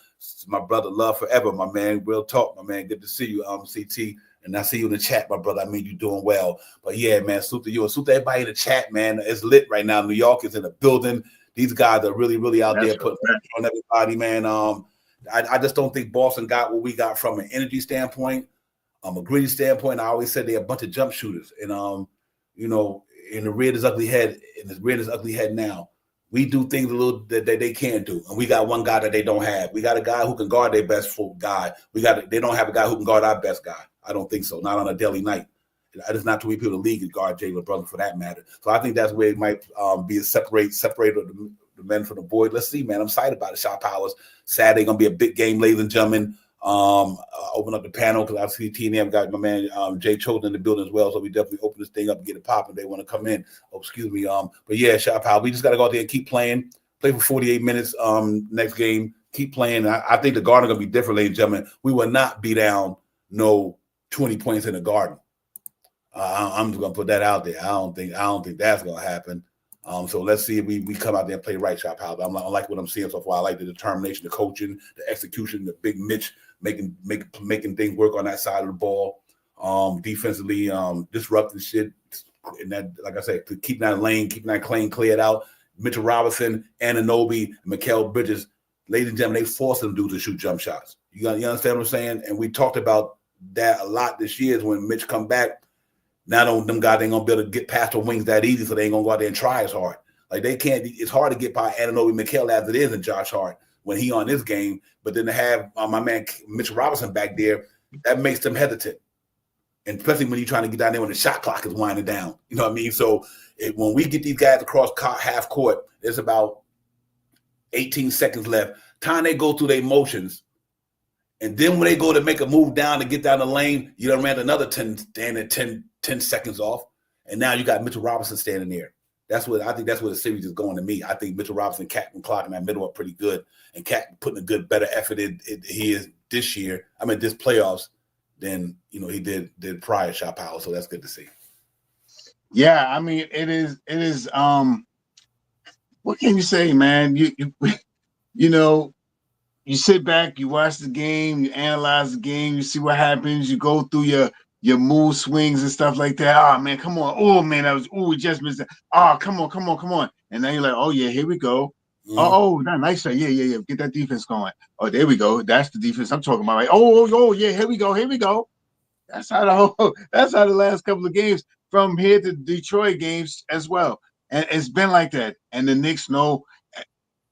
My brother, love forever, my man. Real talk, my man. Good to see you, CT. And I see you in the chat, my brother. I mean, you doing well. But yeah, man, salute to you. And salute to everybody in the chat, man. It's lit right now. New York is in the building. These guys are really, really out there putting pressure on everybody, man. I just don't think Boston got what we got from an energy standpoint, a gritty standpoint. I always said they're a bunch of jump shooters. And, in the rear is ugly head, now. We do things a little that they can't do. And we got one guy that they don't have. We got a guy who can guard their best guy. They don't have a guy who can guard our best guy. I don't think so. Not on a daily night. It's not too many people in the league can guard Jalen Brunson for that matter. So I think that's where it might be a separate the men from the boys. Let's see, man. I'm excited about it. Shot powers. Saturday gonna be a big game, ladies and gentlemen. Open up the panel because I see TNM got my man Jay Chosen in the building as well. So we definitely open this thing up and get it popping. They want to come in. Oh, excuse me. But yeah, shot power. We just gotta go out there and keep playing. Play for 48 minutes. Next game, keep playing. I think the Garden gonna be different, ladies and gentlemen. We will not be down 20 points in the Garden. I'm just gonna put that out there. I don't think that's gonna happen. So let's see if we come out there and play right, shot power. I like what I'm seeing so far. I like the determination, the coaching, the execution, the big Mitch making things work on that side of the ball. Defensively, disrupting shit, and that, like I said, to keep that lane, keeping that lane cleared out. Mitchell Robinson, Anunoby, and Mikal Bridges, ladies and gentlemen, they force them dudes to shoot jump shots. You understand what I'm saying? And we talked about that a lot this year. Is when Mitch come back. Now them guys ain't gonna be able to get past the wings that easy, so they ain't gonna go out there and try as hard. Like they can't. It's hard to get by Anunoby, Mikal as it is in Josh Hart when he on this game. But then to have my man Mitchell Robinson back there, that makes them hesitant, and especially when you're trying to get down there when the shot clock is winding down. You know what I mean? So when we get these guys across half court, there's about 18 seconds left. Time they go through their motions. And then when they go to make a move down to get down the lane, you done ran another 10 seconds off. And now you got Mitchell Robinson standing there. I think that's where the series is going to me. I think Mitchell Robinson, Cat, and Clark in that middle are pretty good. And Cat putting a better effort in. He is this year. I mean, this playoffs than he did prior, Shot Power. So that's good to see. Yeah, I mean, it is. What can you say, man? You know, you sit back, you watch the game, you analyze the game, you see what happens, you go through your mood swings and stuff like that. Oh man, come on. Oh man, we just missed it. Oh, come on. And then you're like, oh yeah, here we go. Oh, that nice shot. Yeah. Get that defense going. Oh, there we go. That's the defense I'm talking about. Right? Oh, yeah, here we go. That's how the last couple of games from here to Detroit games as well. And it's been like that. And the Knicks know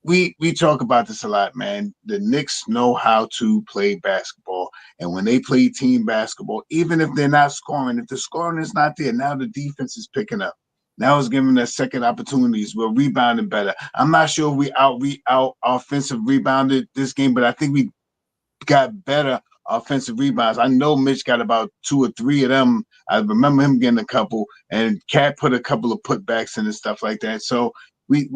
we talk about this a lot, man. The Knicks know how to play basketball. And when they play team basketball, even if they're not scoring, if the scoring is not there, now the defense is picking up. Now it's giving us second opportunities. We're rebounding better. I'm not sure if we out offensive rebounded this game, but I think we got better offensive rebounds. I know Mitch got about 2 or 3 of them. I remember him getting a couple, and Cat put a couple of putbacks in and stuff like that. So we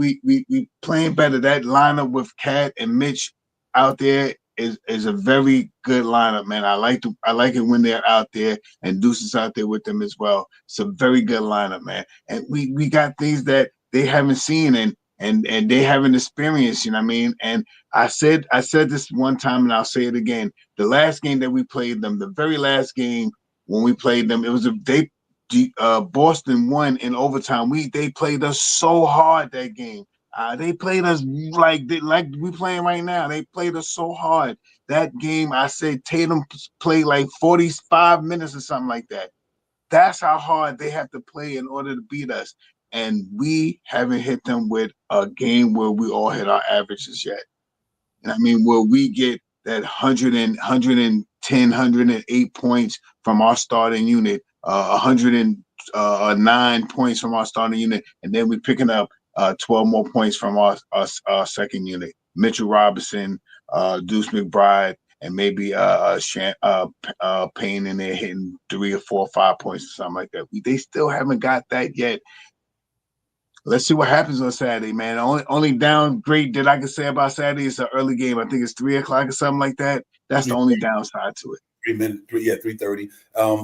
playing better. That lineup with Cat and Mitch out there is a very good lineup, man. I like it when they're out there, and Deuce is out there with them as well. It's a very good lineup, man. And we got things that they haven't seen and they haven't experienced, you know what I mean? And I said this one time, and I'll say it again. The last game that we played them, the very last game when we played them, it was Boston won in overtime. They played us so hard that game. They played us like we playing right now. They played us so hard that game. I said Tatum played like 45 minutes or something like that. That's how hard they have to play in order to beat us. And we haven't hit them with a game where we all hit our averages yet. And I mean, where we get that 108 points from our starting unit, 109 points from our starting unit, and then we're picking up 12 more points from our second unit. Mitchell Robinson, Deuce McBride, and maybe Payne in there hitting 3 or 4 or 5 points or something like that. They still haven't got that yet. Let's see what happens on Saturday, man. Only downgrade that I can say about Saturday is an early game. I think it's 3:00 or something like that. That's the only downside to it. 3:30.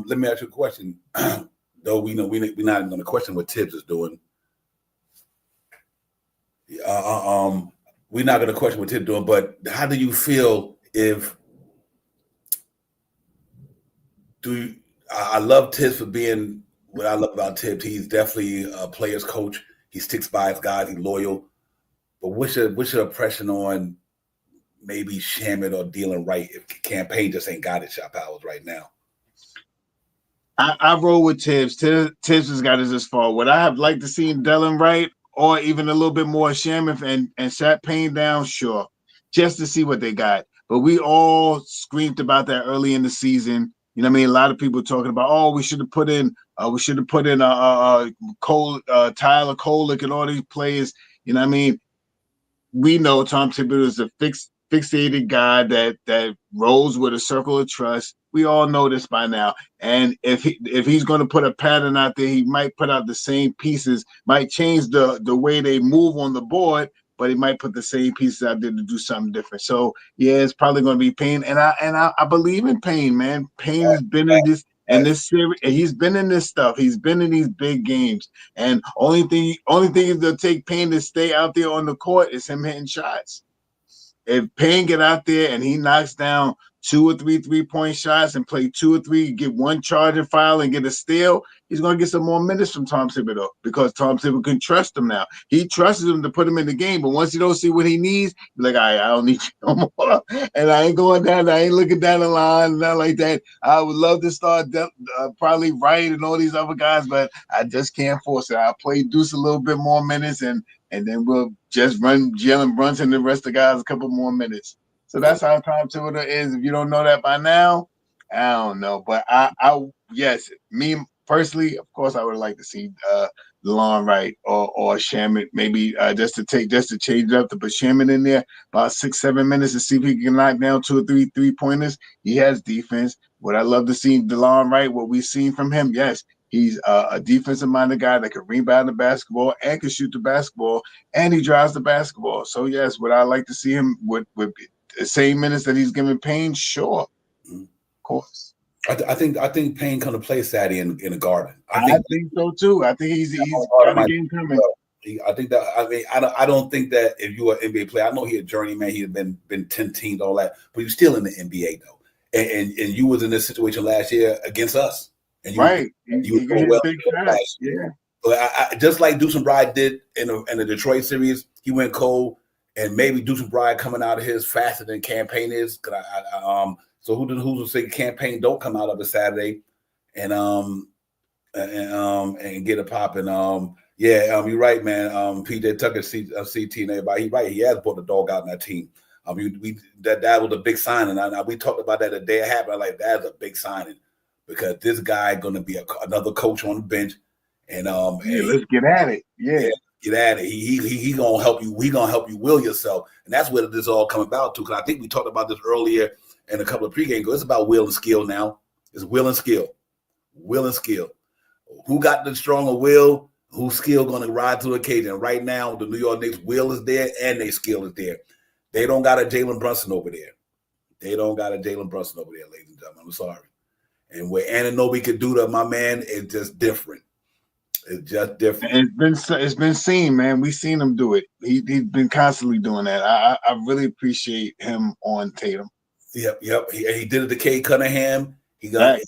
Let me ask you a question. Though we know we're not even going to question what Tibbs is doing. We're not going to question what Tibbs is doing. But how do you feel if? I love Tibbs for being what I love about Tibbs. He's definitely a player's coach. He sticks by his guys. He's loyal. But what's your impression on maybe Shamet or Delon Wright if campaign just ain't got it, Shot Powers, right now? I roll with Tibbs. Tibbs has got us this far. Would I have liked to see Delon Wright or even a little bit more Shamet and Sat Payne down? Sure. Just to see what they got. But we all screamed about that early in the season. You know what I mean? A lot of people talking about, we should have put in Tyler Kolek and all these players. You know what I mean? We know Tom Thibodeau is a fixated guy that rolls with a circle of trust. We all know this by now. And if he's going to put a pattern out there, he might put out the same pieces, might change the way they move on the board, but he might put the same pieces out there to do something different. So yeah, it's probably going to be Payne, and I believe in Payne, man. Payne has been in this series, and he's been in this stuff. He's been in these big games, and only thing that'll take Payne to stay out there on the court is him hitting shots. If Payne get out there and he knocks down 2 or 3 3-point shots and play 2 or 3, get one charging foul and get a steal, he's going to get some more minutes from Tom Thibodeau because Tom Thibodeau can trust him now. He trusts him to put him in the game, but once he don't see what he needs, he's like, I don't need you no more. And I ain't going down, I ain't looking down the line, nothing like that. I would love to start probably Wright and all these other guys, but I just can't force it. I'll play Deuce a little bit more minutes and then we'll just run Jalen Brunson and the rest of the guys a couple more minutes. So that's how Tom Thibodeau is. If you don't know that by now, I don't know. But yes, me personally, of course, I would like to see DeLon Wright or Shamet, maybe just to change it up to put Shamet in there about 6-7 minutes to see if he can knock down 2 or 3 3-pointers. He has defense. Would I love to see DeLon Wright? What we've seen from him? Yes. He's a defensive-minded guy that can rebound the basketball and can shoot the basketball, and he drives the basketball. So, yes, would I like to see him with the same minutes that he's giving Payne? Sure, of course. I think Payne come to play Saturday in the Garden. I think so too. I think he's got a game coming. I think that I don't think that if you are an NBA player, I know he a journeyman, he had been 10 teams, all that, but he's still in the NBA though. And you was in this situation last year against us. And you were doing well. Yeah. But I just like Deuce McBride did in the Detroit series, he went cold, and maybe Deuce McBride coming out of his faster than Campaign is. So who's to say Campaign don't come out of it Saturday and get a pop and you're right, man. PJ Tucker, CT, and everybody. He's right. He has brought the dog out in that team. That was a big signing. We talked about that the day it happened. Like that's a big signing because this guy going to be another coach on the bench. And let's get at it. Yeah, get at it. He gonna help you. He gonna help you will yourself, and that's what this all come about to. Because I think we talked about this earlier in a couple of pregame goals. It's about will and skill now. It's will and skill. Will and skill. Who got the stronger will? Whose skill going to ride to the occasion? Right now, the New York Knicks' will is there and their skill is there. They don't got a Jalen Brunson over there. Ladies and gentlemen. I'm sorry. And what Anunoby could do to my man is just different. It's just different. It's been seen, man. We've seen him do it. He's been constantly doing that. I really appreciate him on Tatum. Yep. He did it to Cade Cunningham. The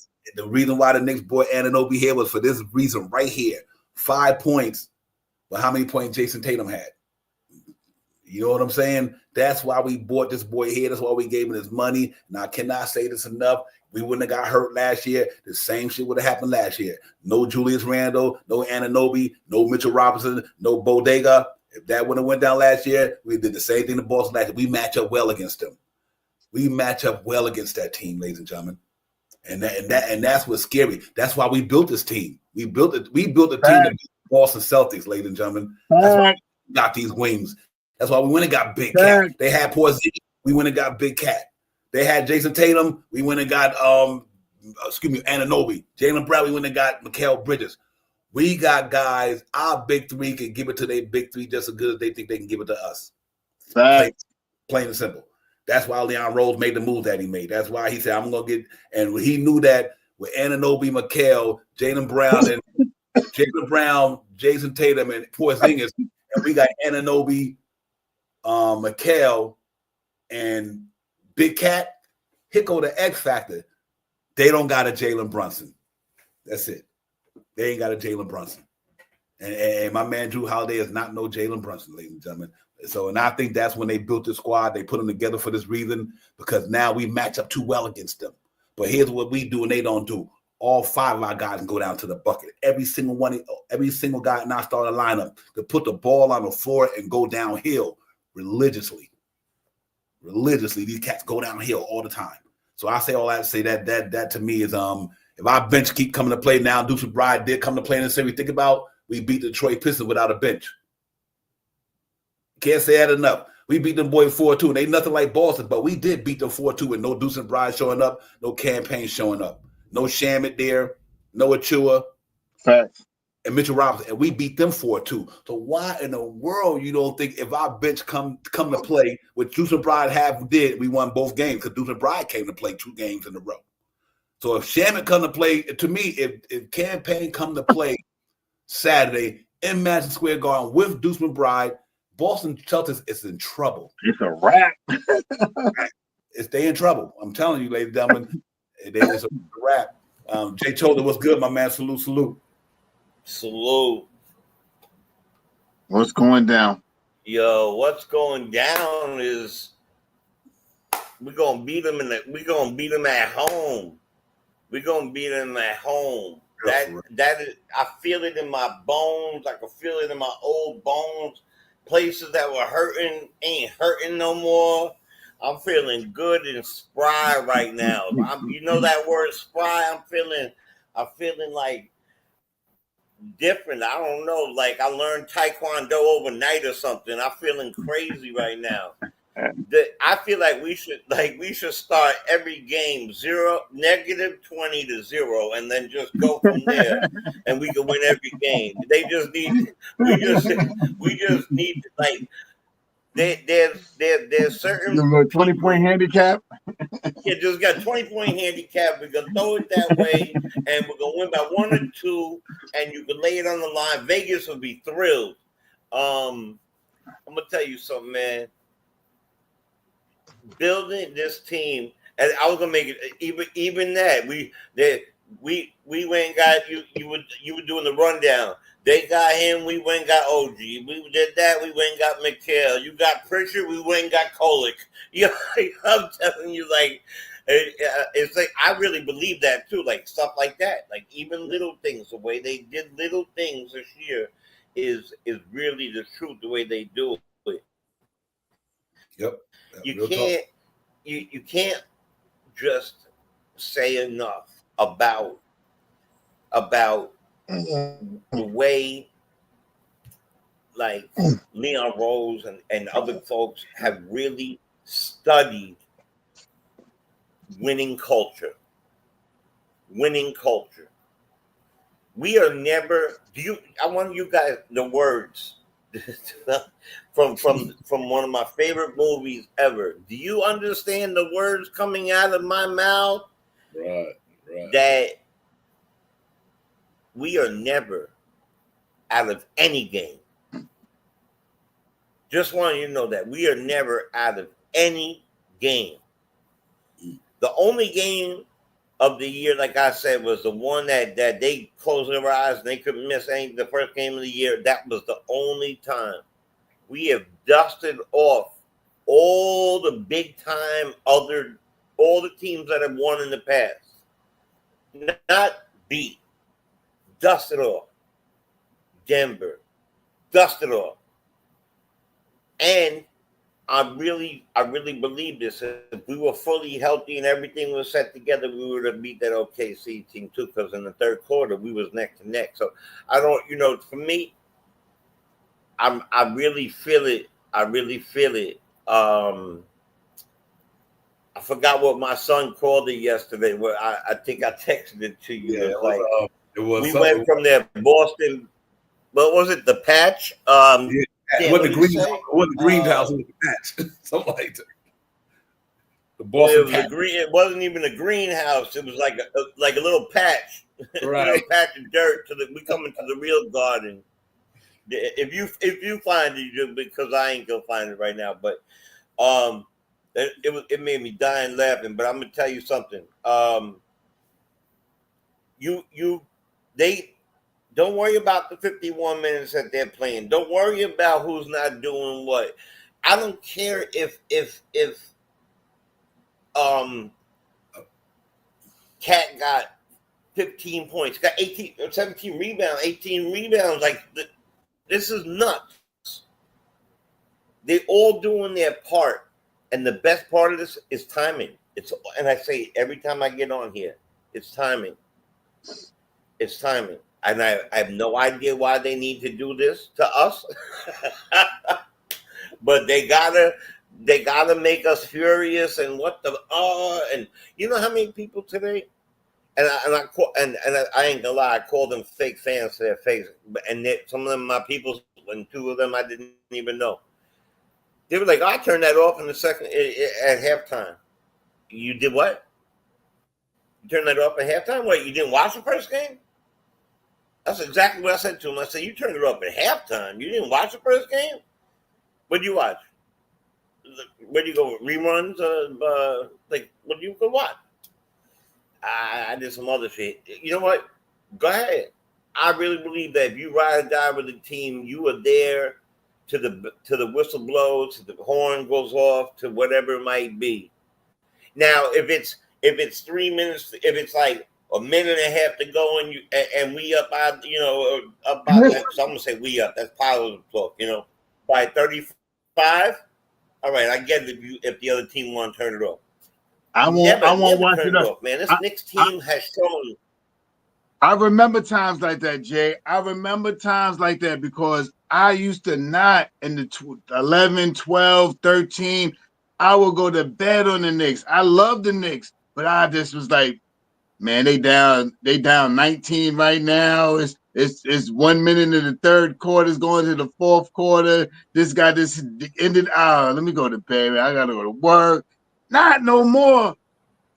reason why the Knicks brought Anunoby here was for this reason right here. 5 points, but how many points Jason Tatum had? You know what I'm saying? That's why we bought this boy here. That's why we gave him his money. Now, I cannot say this enough. We wouldn't have got hurt last year. The same shit would have happened last year. No Julius Randle, no Anunoby, no Mitchell Robinson, no Bodega. If that would have went down last year, we did the same thing to Boston last year. We match up well against them. We match up well against that team, ladies and gentlemen. And that's what's scary. That's why we built this team. We built a team to beat Boston Celtics, ladies and gentlemen. That's why we got these wings. That's why we went and got Big Cat. They had Porzingis. We went and got Big Cat. They had Jason Tatum. We went and got Anunoby. Jaylen Brown. We went and got Mikal Bridges. We got guys. Our big three can give it to their big three just as good as they think they can give it to us. Plain and simple. That's why Leon Rose made the move that he made. That's why he said, I'm going to get – and he knew that with Anunoby, Mikal, Jaylen Brown, Jason Tatum, and Porzingis, and we got Anunoby, Mikal, and Big Cat, here go the X factor. They don't got a Jalen Brunson. That's it. They ain't got a Jalen Brunson. And my man Drew Holiday is not no Jalen Brunson, ladies and gentlemen. So, and I think that's when they built the squad. They put them together for this reason because now we match up too well against them. But here's what we do and they don't do. All 5 of our guys can go down to the bucket. Every single guy in our starting lineup to put the ball on the floor and go downhill religiously. These cats go downhill all the time. So I say all that to say that to me is if our bench keep coming to play now, Deuce McBride did come to play in the series. Think about we beat the Detroit Pistons without a bench. Can't say that enough. We beat them boys 4-2. And they nothing like Boston, but we did beat them 4-2 with no Deuce McBride showing up, no Campaign showing up, no Shamet there, no Achua. Facts. And Mitchell Robinson, and we beat them 4-2. So why in the world you don't think if our bench come to play, which Deuce McBride did, we won both games because Deuce McBride came to play 2 games in a row. So if Shamet come to play, to me, if Campaign come to play Saturday in Madison Square Garden with Deuce McBride, Boston Celtics is in trouble. It's a wrap. They in trouble. I'm telling you, ladies and gentlemen, it's a wrap. Jay Chola, what's good, my man? Salute. What's going down? Yo, what's going down is we're gonna beat them at home. We're gonna beat them at home. That is, I feel it in my bones. I can feel it in my old bones. Places that were hurting ain't hurting no more. I'm feeling good and spry right now. You know that word spry? I'm feeling like different. I don't know. Like I learned Taekwondo overnight or something. I'm feeling crazy right now. I feel like we should start every game -20 to 0, and then just go from there, and we can win every game. We just need like There's certain 20-point handicap. Yeah, just got 20-point handicap. We're gonna throw it that way, and we're gonna win by 1 or 2, and you can lay it on the line. Vegas will be thrilled. I'm gonna tell you something, man. Building this team, and I was gonna make it even that we went and got you. You were doing the rundown. They got him. We went and got OG. We did that. We went and got McHale. You got Pritchard. We went and got Kolick. You know, I'm telling you, like, it's like I really believe that too. Like stuff like that. Like even little things, the way they did little things this year is really the truth. The way they do it. Yep. You can't just say enough about the way like Leon Rose and other folks have really studied winning culture. We are never I want you guys the words from one of my favorite movies ever. Do you understand the words coming out of my mouth? Right. That we are never out of any game. Just want you to know that we are never out of any game. The only game of the year, like I said, was the one that they closed their eyes and they couldn't miss any. The first game of the year, that was the only time. We have dusted off all the big time all the teams that have won in the past. Not beat. Dusted off. Denver. Dusted off. And I really believe this. If we were fully healthy and everything was set together, we would have beat that OKC team too, because in the third quarter we was neck to neck. So I don't, for me, I really feel it. I forgot what my son called it yesterday. Where I think I texted it to you. Yeah, we went from there, Boston. What was it? The patch. It wasn't the greenhouse. It was the patch. Something like that. The Boston patch. It wasn't even a greenhouse. It was like a little patch. Right. A little patch of dirt. We come into the real garden. If you find it, because I ain't gonna find it right now, but it made me dying laughing. But I'm gonna tell you something. They don't worry about the 51 minutes that they're playing. Don't worry about who's not doing what. I don't care if Cat got 15 points, got 17 rebounds, 18 rebounds. Like this is nuts. They're all doing their part, and the best part of this is timing. And I say every time I get on here, it's timing. It's timing. And I have no idea why they need to do this to us, but they gotta make us furious. And and you know how many people today? And I ain't gonna lie, I called them fake fans to their face, and some of them my people, and 2 of them I didn't even know. They were like, "I turned that off in the second at halftime." You did what? You turned that off at halftime? What? You didn't watch the first game? That's exactly what I said to him. I said, you turned it off at halftime. You didn't watch the first game? What did you watch? Where do you go? Reruns? What do you go watch? I did some other shit. You know what? Go ahead. I really believe that if you ride or die with the team, you are there to the whistle blows, to the horn goes off, to whatever it might be. Now, if it's 3 minutes, if it's like a minute and a half to go, and we up by, up by that. So I'm gonna say we up. That's positive talk, by 35. All right, I get it if the other team want to turn it off. I won't watch it off, man. This Knicks team has shown. I remember times like that, Jay. I remember times like that because I used to not in the 11, 12, 13. I would go to bed on the Knicks. I love the Knicks, but I just was like, man, they down 19 right now. It's 1 minute in the third quarter. It's going to the fourth quarter. This guy just ended. Let me go to bed. I gotta go to work. Not no more.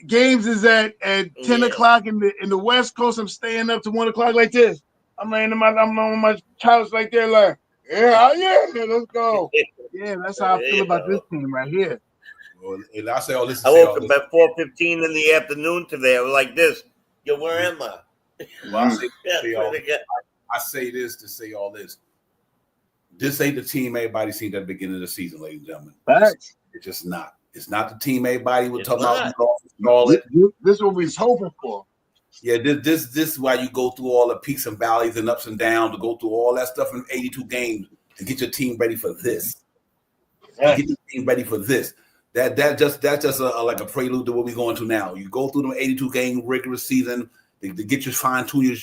Games is at 10 o'clock in the West Coast. I'm staying up to 1 o'clock like this. I'm laying I'm on my couch like there, like let's go. Yeah, that's how I feel about this team right here. Well, and I say all this. I woke up at 4:15 in the afternoon today. I was like this. Yo, where am I? Well, I say this to say all this. This ain't the team everybody seen at the beginning of the season, ladies and gentlemen. Facts. It's just not. It's not the team everybody was talking about. This is what we was hoping for. Yeah, this is why you go through all the peaks and valleys and ups and downs, to go through all that stuff in 82 games to get your team ready for this. Get your team ready for this. That's just like a prelude to what we're going to now. You go through the 82 game regular season to get you fine tune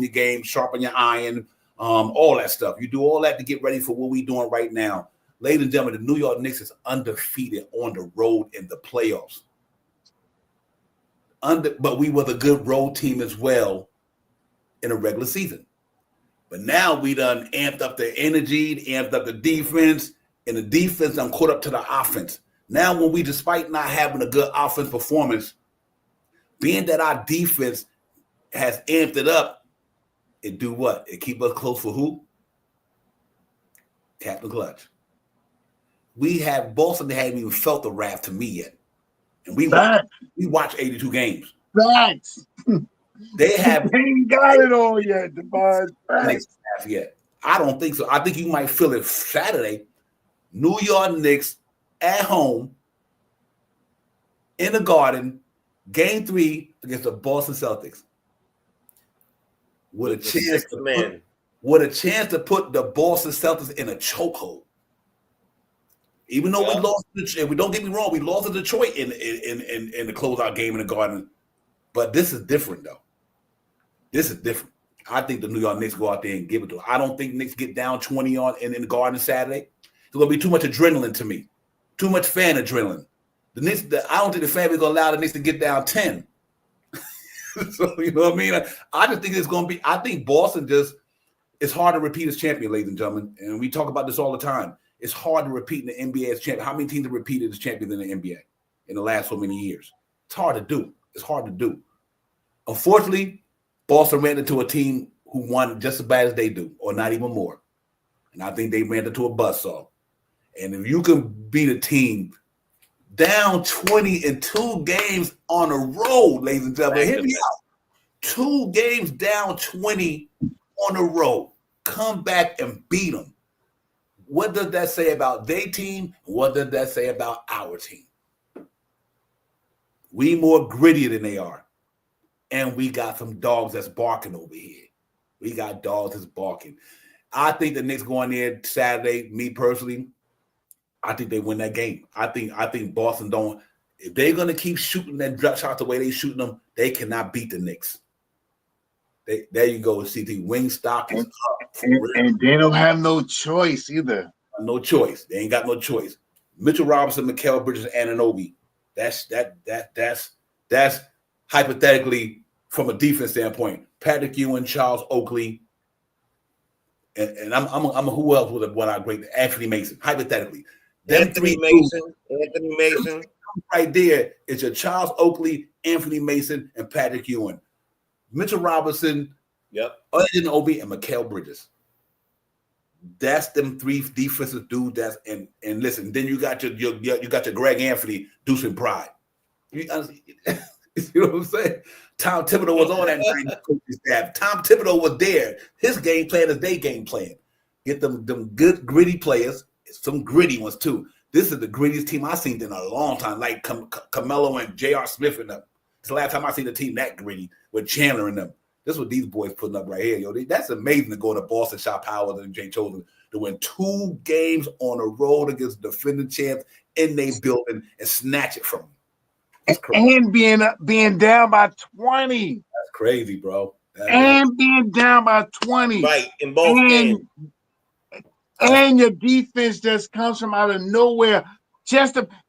your game, sharpen your iron, all that stuff. You do all that to get ready for what we're doing right now. Ladies and gentlemen, the New York Knicks is undefeated on the road in the playoffs. But we were the good road team as well in a regular season. But now we done amped up the energy, amped up the defense, and the defense done caught up to the offense. Now when we, despite not having a good offense performance, being that our defense has amped it up, it do what? It keep us close for who? Captain Clutch. We have Boston, they haven't even felt the wrath to me yet. And we watch 82 games. Facts. They ain't got it all yet, Devon. Yet. I don't think so. I think you might feel it Saturday. New York Knicks at home in the Garden, Game 3 against the Boston Celtics. With a chance to put the Boston Celtics in a chokehold. Even though we lost, we don't get me wrong, we lost to Detroit in the closeout game in the Garden. But this is different, though. This is different. I think the New York Knicks go out there and give it to them. I don't think Knicks get down 20 in the Garden Saturday. It's going to be too much adrenaline to me. Too much fan adrenaline. The Knicks, I don't think the fan is going to allow the Knicks to get down 10. So, you know what I mean? I just think it's going to be, I think Boston it's hard to repeat as champion, ladies and gentlemen. And we talk about this all the time. It's hard to repeat in the NBA as champion. How many teams have repeated as champions in the NBA in the last so many years? It's hard to do. It's hard to do. Unfortunately, Boston ran into a team who won just as bad as they do, or not even more. And I think they ran into a buzzsaw. And if you can beat a team down 20 in 2 games on a road, ladies and gentlemen, hear me out. 2 games down 20 on a road. Come back and beat them. What does that say about their team? What does that say about our team? We more grittier than they are. And we got some dogs that's barking over here. We got dogs that's barking. I think the Knicks going there Saturday, me personally, I think they win that game. I think Boston don't. If they're going to keep shooting that drop shots the way they're shooting them, they cannot beat the Knicks. There you go, CT. Wingstop is up. And they don't have no choice either. No choice. They ain't got no choice. Mitchell Robinson, Mikal Bridges, Anunoby. That's hypothetically from a defense standpoint. Patrick Ewing, Charles Oakley, and I'm who else would have won our great Anthony Mason. Hypothetically, Anthony Mason right there is your Charles Oakley, Anthony Mason, and Patrick Ewing. Mitchell Robinson, Anunoby, and Mikal Bridges. That's them 3 defensive dudes. And listen. Then you got your Greg Anthony, Deuce and Pride. You know what I'm saying? Tom Thibodeau was on that night. Staff. Tom Thibodeau was there. His game plan is their game plan. Get them good gritty players, some gritty ones too. This is the grittiest team I've seen in a long time. Like Carmelo and J.R. Smith and them. It's the last time I seen a team that gritty with Chandler and them. This is what these boys putting up right here, yo. That's amazing to go to Boston, Shot Powers, and Jay Chosen to win 2 games on the road against the defending champs in their building and snatch it from them. And being down by 20. That's crazy, bro. Being down by 20. Right, in both games. And your defense just comes from out of nowhere.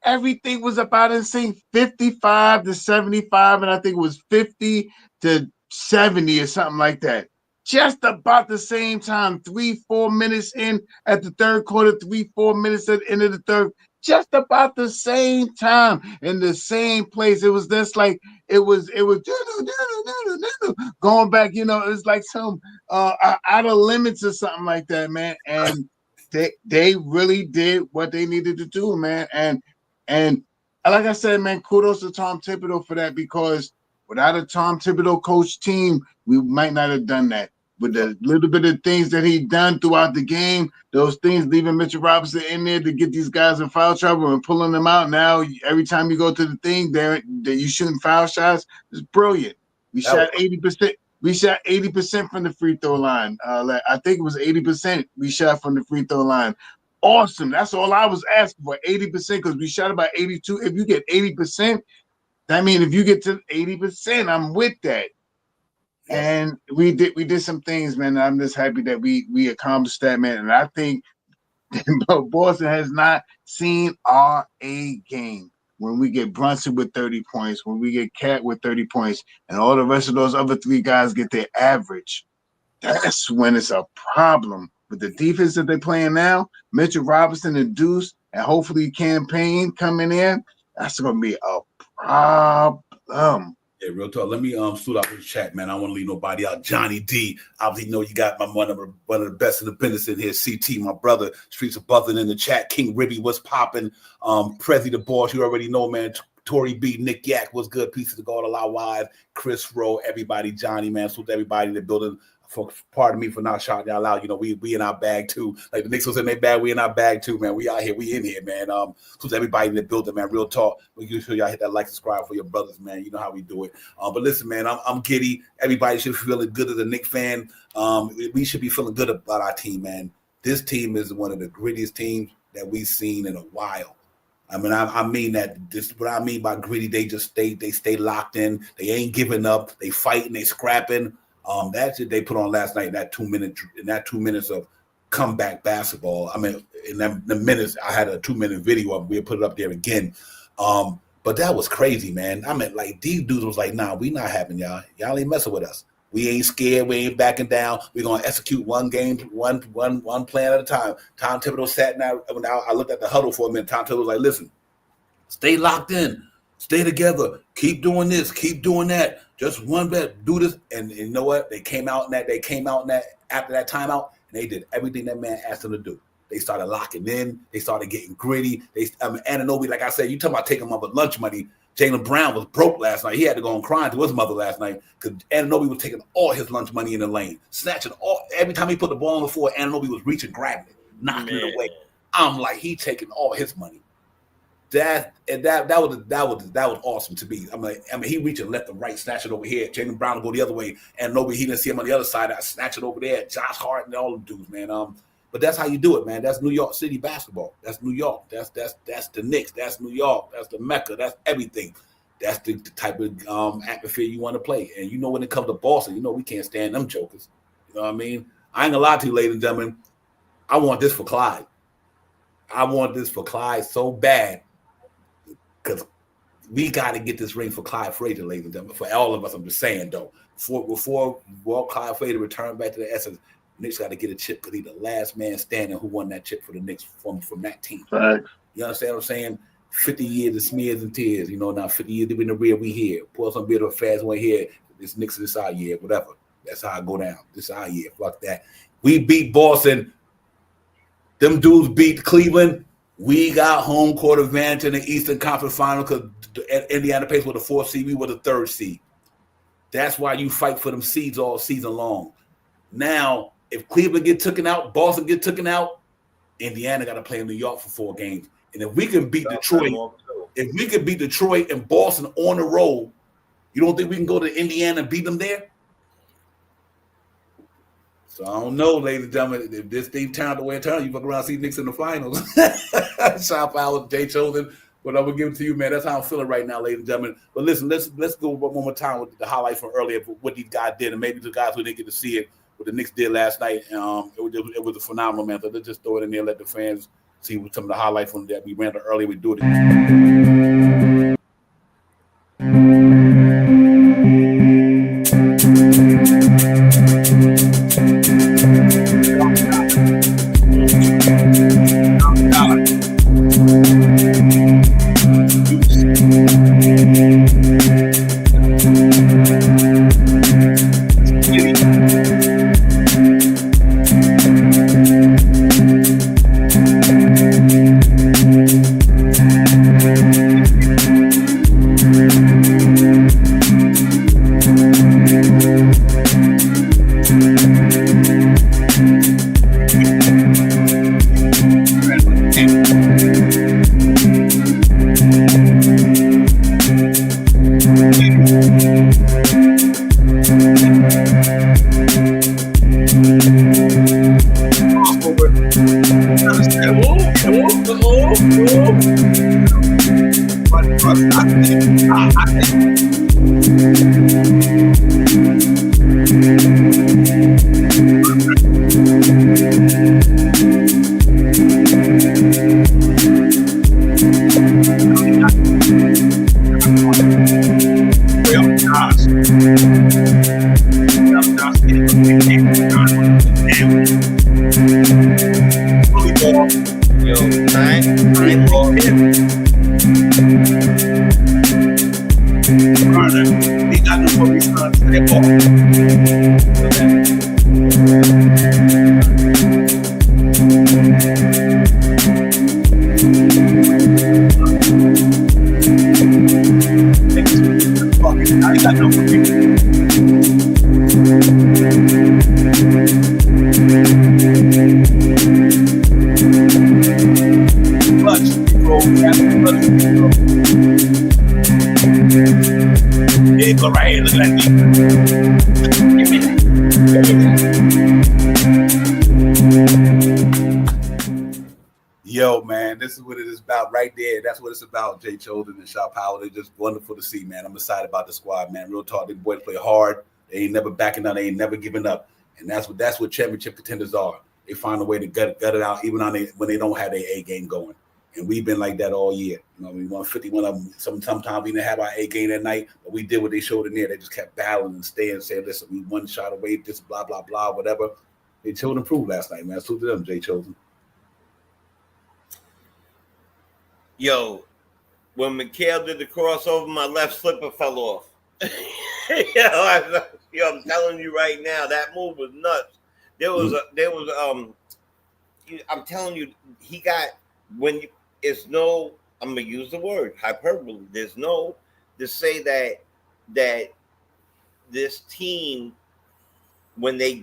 Everything was about the same, 55 to 75, and I think it was 50 to 70 or something like that. just about the same time, 3-4 minutes in at the third quarter, 3-4 minutes at the end of the third, just about the same time in the same place. It was just like it was going back, it's like some out of limits or something like that, man. And they really did what they needed to do, man. And like I said, man, kudos to Tom Thibodeau for that, because without a Tom Thibodeau coach team, we might not have done that. With the little bit of things that he done throughout the game, those things leaving Mitchell Robinson in there to get these guys in foul trouble and pulling them out. Now, every time you go to the thing, that you shooting foul shots, it's brilliant. We shot 80%. We shot 80% from the free throw line. I think it was 80% we shot from the free throw line. Awesome. That's all I was asking for, 80%, because we shot about 82. If you get 80%, that means if you get to 80%, I'm with that. And we did some things, man. I'm just happy that we accomplished that, man. And I think Boston has not seen our A game. When we get Brunson with 30 points, when we get Cat with 30 points, and all the rest of those other three guys get their average, that's when it's a problem. With the defense that they're playing now, Mitchell Robinson and Deuce, and hopefully Campaign coming in, that's going to be a problem. Yeah, real talk. Let me shoot out the chat, man. I don't want to leave nobody out. Johnny D. Obviously, know you got one of the best independents in here. CT, my brother. Streets of buzzing in the chat. King Ribby, what's popping? Prezi the boss, you already know, man. Tory B, Nick Yak, what's good? Pieces of God, a lot wide. Chris Rowe, everybody, Johnny, man. Salute everybody in the building. Pardon me for not shouting y'all out. We in our bag too. Like the Knicks was in their bag, we in our bag too, man. We out here, we in here, man. To everybody in the building, man. Real talk. Make sure y'all hit that like, subscribe for your brothers, man. You know how we do it. But listen, man, I'm giddy. Everybody should feel good as a Knicks fan. We should be feeling good about our team, man. This team is one of the grittiest teams that we've seen in a while. I mean, I mean that. This what I mean by gritty. They stay locked in. They ain't giving up. They fighting. They scrapping. That's it they put on last night in that 2 minutes of comeback basketball. I mean, in the minutes, I had a 2-minute video of. We'll put it up there again. But that was crazy, man. I mean, like these dudes was like, nah, we not having y'all. Y'all ain't messing with us. We ain't scared. We ain't backing down. We're gonna execute one game, one plan at a time. Tom Thibodeau sat now. When I looked at the huddle for a minute, Tom Thibodeau was like, listen, stay locked in. Stay together. Keep doing this. Keep doing that. Just one bet. Do this. And you know what? They came out in that after that timeout, and they did everything that man asked them to do. They started locking in. They started getting gritty. Anunoby, like I said, you talking about taking mother lunch money. Jaylen Brown was broke last night. He had to go and crying to his mother last night because Anunoby was taking all his lunch money in the lane, snatching all. Every time he put the ball on the floor, Anunoby was reaching, grabbing it, knocking it away. I'm like, he taking all his money. That was awesome to me. I mean, he reaching left and right, snatch it over here. Jaylen Brown will go the other way, and nobody he didn't see him on the other side. I snatch it over there. Josh Hart and all them dudes, man. But that's how you do it, man. That's New York City basketball. That's New York. That's the Knicks. That's New York. That's the Mecca. That's everything. That's the type of atmosphere you want to play. And you know when it comes to Boston, we can't stand them jokers. You know what I mean? I ain't gonna lie to you, ladies and gentlemen. I want this for Clyde. I want this for Clyde so bad. Because we got to get this ring for Clyde Frazier, ladies and gentlemen. For all of us, I'm just saying, though. Before Clyde Frazier return back to the essence, Knicks got to get a chip because he's the last man standing who won that chip for the Knicks from that team. Right. You understand what I'm saying? 50 years of smears and tears. Now 50 years in the rear, we here. Pour some bit of fast one here. This Knicks this our year, whatever. That's how I go down. This our year. Fuck that. We beat Boston. Them dudes beat Cleveland. We got home court advantage in the Eastern Conference Final because Indiana Pacers were the 4th seed. We were the 3rd seed. That's why you fight for them seeds all season long. Now, if Cleveland get taken out, Boston get taken out, Indiana got to play in New York for 4 games. And if we can beat Detroit, and Boston on the road, you don't think we can go to Indiana and beat them there? So I don't know, ladies and gentlemen, if this thing turned the way it turned, you fuck around and see Knicks in the finals. Shout out to Jay Chosen. But I'm gonna give it to you, man. That's how I'm feeling right now, ladies and gentlemen. But listen, let's go one more time with the highlight from earlier of what these guys did, and maybe the guys who didn't get to see it, what the Knicks did last night. It was a phenomenal, man. So let's just throw it in there, let the fans see what some of the highlights from that we ran earlier. We do it. Yo, man, this is what it is about right there. That's what it's about. Jay Chosen and Shaw Power. They're just wonderful to see, man. I'm excited about the squad, man. Real talk. These boys play hard. They ain't never backing down. They ain't never giving up. And that's what championship contenders are. They find a way to gut it out, even when they don't have their A game going. And we've been like that all year. You know, we won 51 of them. Sometimes we didn't have our A game that night, but we did what they showed in there. They just kept battling and staying and saying, listen, we one shot away, just blah, blah, blah, whatever. They showed and proved last night, man. Salute to them, Jay Chosen. Yo, when Mikhail did the crossover, my left slipper fell off. I'm telling you right now, that move was nuts. I'm telling you, he got I'm gonna use the word hyperbole. There's no to say that this team, when they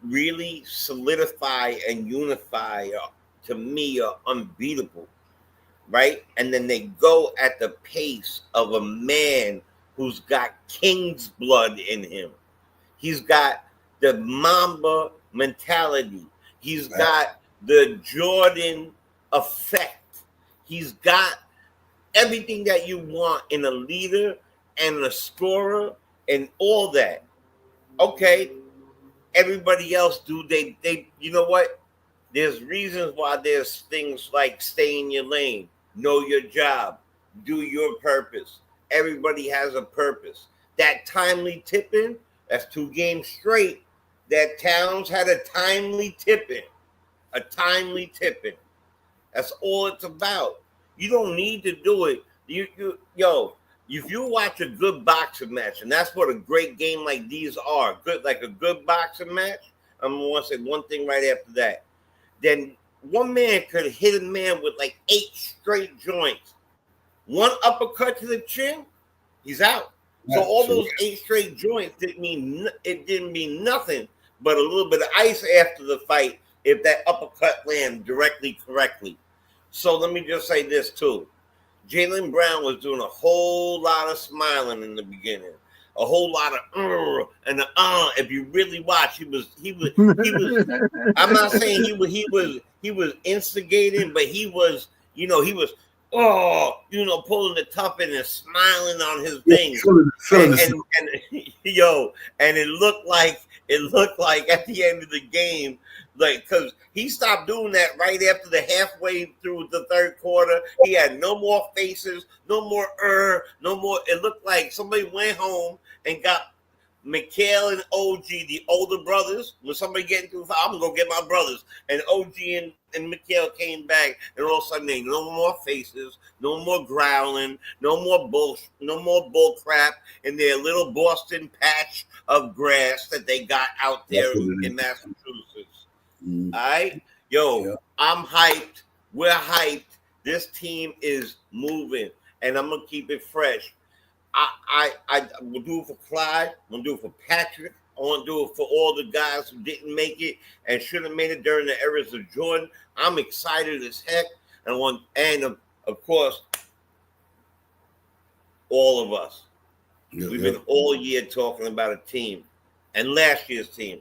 really solidify and unify, to me are unbeatable. Right? And then they go at the pace of a man who's got king's blood in him. He's got the Mamba mentality. He's got the Jordan effect. He's got everything that you want in a leader and a scorer and all that. Okay. Everybody else they you know what? There's reasons why there's things like stay in your lane. Know your job. Do your purpose. Everybody has a purpose. That timely tipping, that's 2 games straight. That Towns had a timely tipping. A timely tipping. That's all it's about. You don't need to do it. If you watch a good boxing match, and that's what a great game like these are, like a good boxing match, I'm going to want to say one thing right after that. Then one man could hit a man with like 8 straight joints. One uppercut to the chin, he's out. So all those 8 straight joints didn't mean nothing but a little bit of ice after the fight if that uppercut landed correctly. So let me just say this too. Jaylen Brown was doing a whole lot of smiling in the beginning. A whole lot of and if you really watch, he was I'm not saying he was instigating, but he was pulling the tuffin and smiling on his things. And it looked like at the end of the game, like, because he stopped doing that right after the halfway through the third quarter. He had no more faces, no more no more. It looked like somebody went home and got Mikhail and OG, the older brothers. When somebody getting through, I'm gonna go get my brothers. And OG and Mikhail came back, and all of a sudden, they no more faces, no more growling, no more bull crap in their little Boston patch of grass that they got out there in Massachusetts. All right, I'm hyped. We're hyped. This team is moving, and I'm gonna keep it fresh. I will do it for Clyde. I'm gonna do it for Patrick. I want to do it for all the guys who didn't make it and should have made it during the eras of Jordan. I'm excited as heck, and of course, all of us. We've been all year talking about a team, and last year's team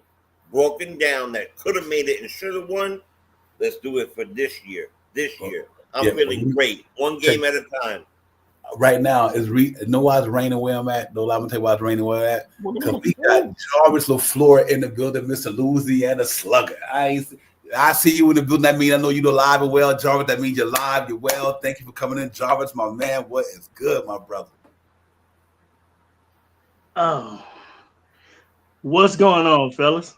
broken down that could have made it and should have won. Let's do it for this year. I'm Yeah, feeling great. One game at a time. Right now, know why it's raining where I'm at? No, I'm gonna tell you why it's raining where I'm at. Because we got Jarvis LaFleur in the building, Mr. Louisiana Slugger. I see you in the building. That means I know you're alive and well, Jarvis. That means you're live, you're well. Thank you for coming in, Jarvis, my man. What is good, my brother? Oh, what's going on, fellas?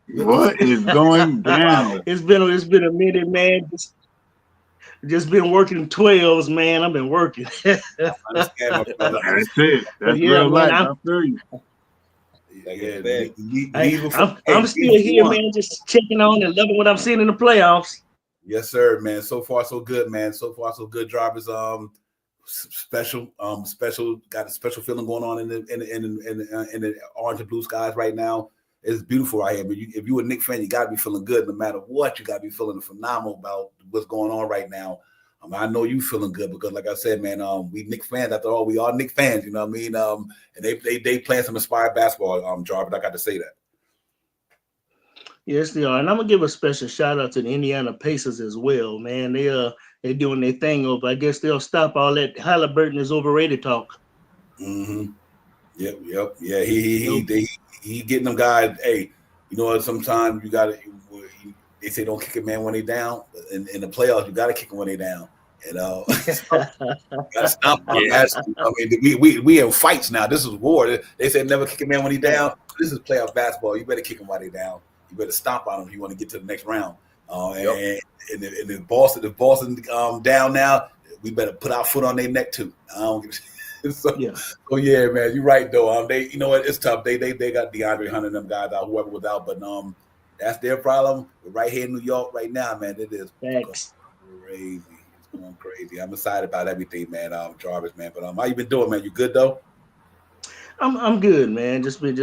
What is going down? It's been a minute, man. Just been working 12s, man. I've been working. I understand, my brother. That's it. That's Yeah, real man, life. I feel you. I'm still here, man. Just checking on and loving what I'm seeing in the playoffs. Yes, sir, man. So far, so good, man. So far, so good. Jarvis, special got a special feeling going on in the orange and blue skies right now. It's beautiful right here. But if you're a Knicks fan, you got to be feeling good no matter what. You got to be feeling phenomenal about what's going on right now. I know you feeling good because, like I said, man, we Knicks fans. After all, we are Knicks fans. You know what I mean? And they playing some inspired basketball. Jarvis, I got to say that. Yes, they are. And I'm gonna give a special shout out to the Indiana Pacers as well, man. They're doing their thing over. I guess they'll stop all that Halliburton is overrated talk. Mm-hmm. Yep. Yeah, he getting them guys. Hey, you know what? Sometimes you got to. They say don't kick a man when they down. In the playoffs, you got to kick them when they down. You know, gotta stop them. Yeah. I mean, we in fights now. This is war. They said never kick a man when he down. This is playoff basketball. You better kick him while they down. You better stomp on them if you want to get to the next round. And if Boston down now, we better put our foot on their neck too. I don't give a shit. So yeah, man, you're right though. They, you know what, it's tough. They got DeAndre Hunter and them guys out, whoever was out, but that's their problem. We're right here in New York right now, man. It is crazy. It's going crazy. I'm excited about everything, man. Jarvis, man. But how you been doing, man? You good though? I'm good, man. Just been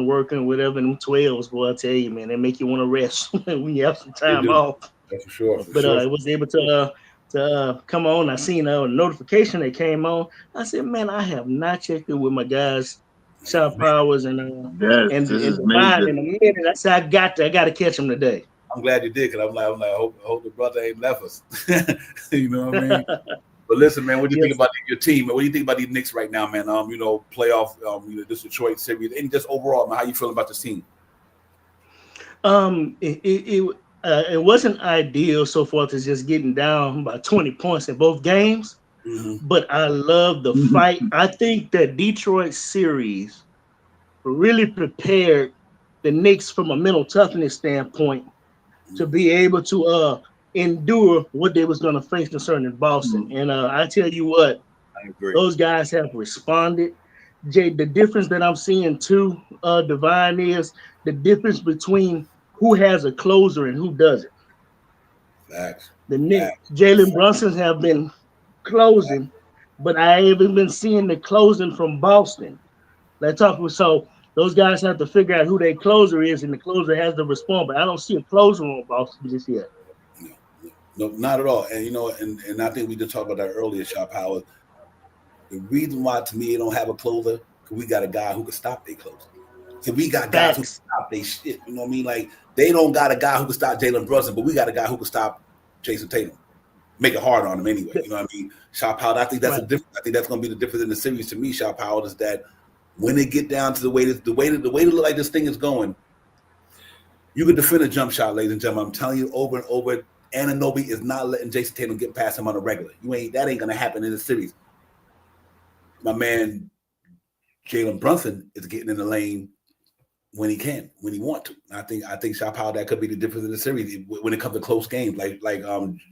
working whatever them 12s, boy. I tell you, man, they make you want to rest when you have some time off. That's for sure. But I was able to come on. I seen a notification that came on. I said, man, I have not checked in with my guys, Shot Powers and Divine in a minute. I said, I got to catch them today. I'm glad you did, because I'm like, I hope the brother ain't left us. You know what I mean? But listen, man, what do you think about your team? What do you think about these Knicks right now, man? Playoff, this Detroit series, and just overall, man, how you feeling about this team? It wasn't ideal so far to just getting down by 20 points in both games, but I love the fight. I think that Detroit series really prepared the Knicks from a mental toughness standpoint to be able to endure what they was going to face concerning Boston. And I tell you what, I agree. Those guys have responded. Jay, the difference that I'm seeing too, Divine, is the difference between who has a closer and who doesn't. Facts. The Knicks, Jalen Brunson have been closing, but I haven't been seeing the closing from Boston. So those guys have to figure out who their closer is, and the closer has to respond. But I don't see a closer on Boston just yet. No, not at all. And and I think we just talked about that earlier, Shop Howard. The reason why, to me, they don't have a closer, because we got a guy who can stop their closer. So we got guys who can stop their shit. You know what I mean? Like, they don't got a guy who can stop Jalen Brunson, but we got a guy who can stop Jason Tatum. Make it hard on him anyway. You know what I mean? Shop Howard, I think that's a difference. I think that's going to be the difference in the series to me, Shop Howard, is that when they get down to the way to look like this thing is going, you can defend a jump shot, ladies and gentlemen. I'm telling you over and over, Anunoby is not letting Jason Tatum get past him on a regular. That ain't gonna happen in the series. My man Jalen Brunson is getting in the lane when he can, when he want to. I think Shop Howard, that could be the difference in the series when it comes to close games, like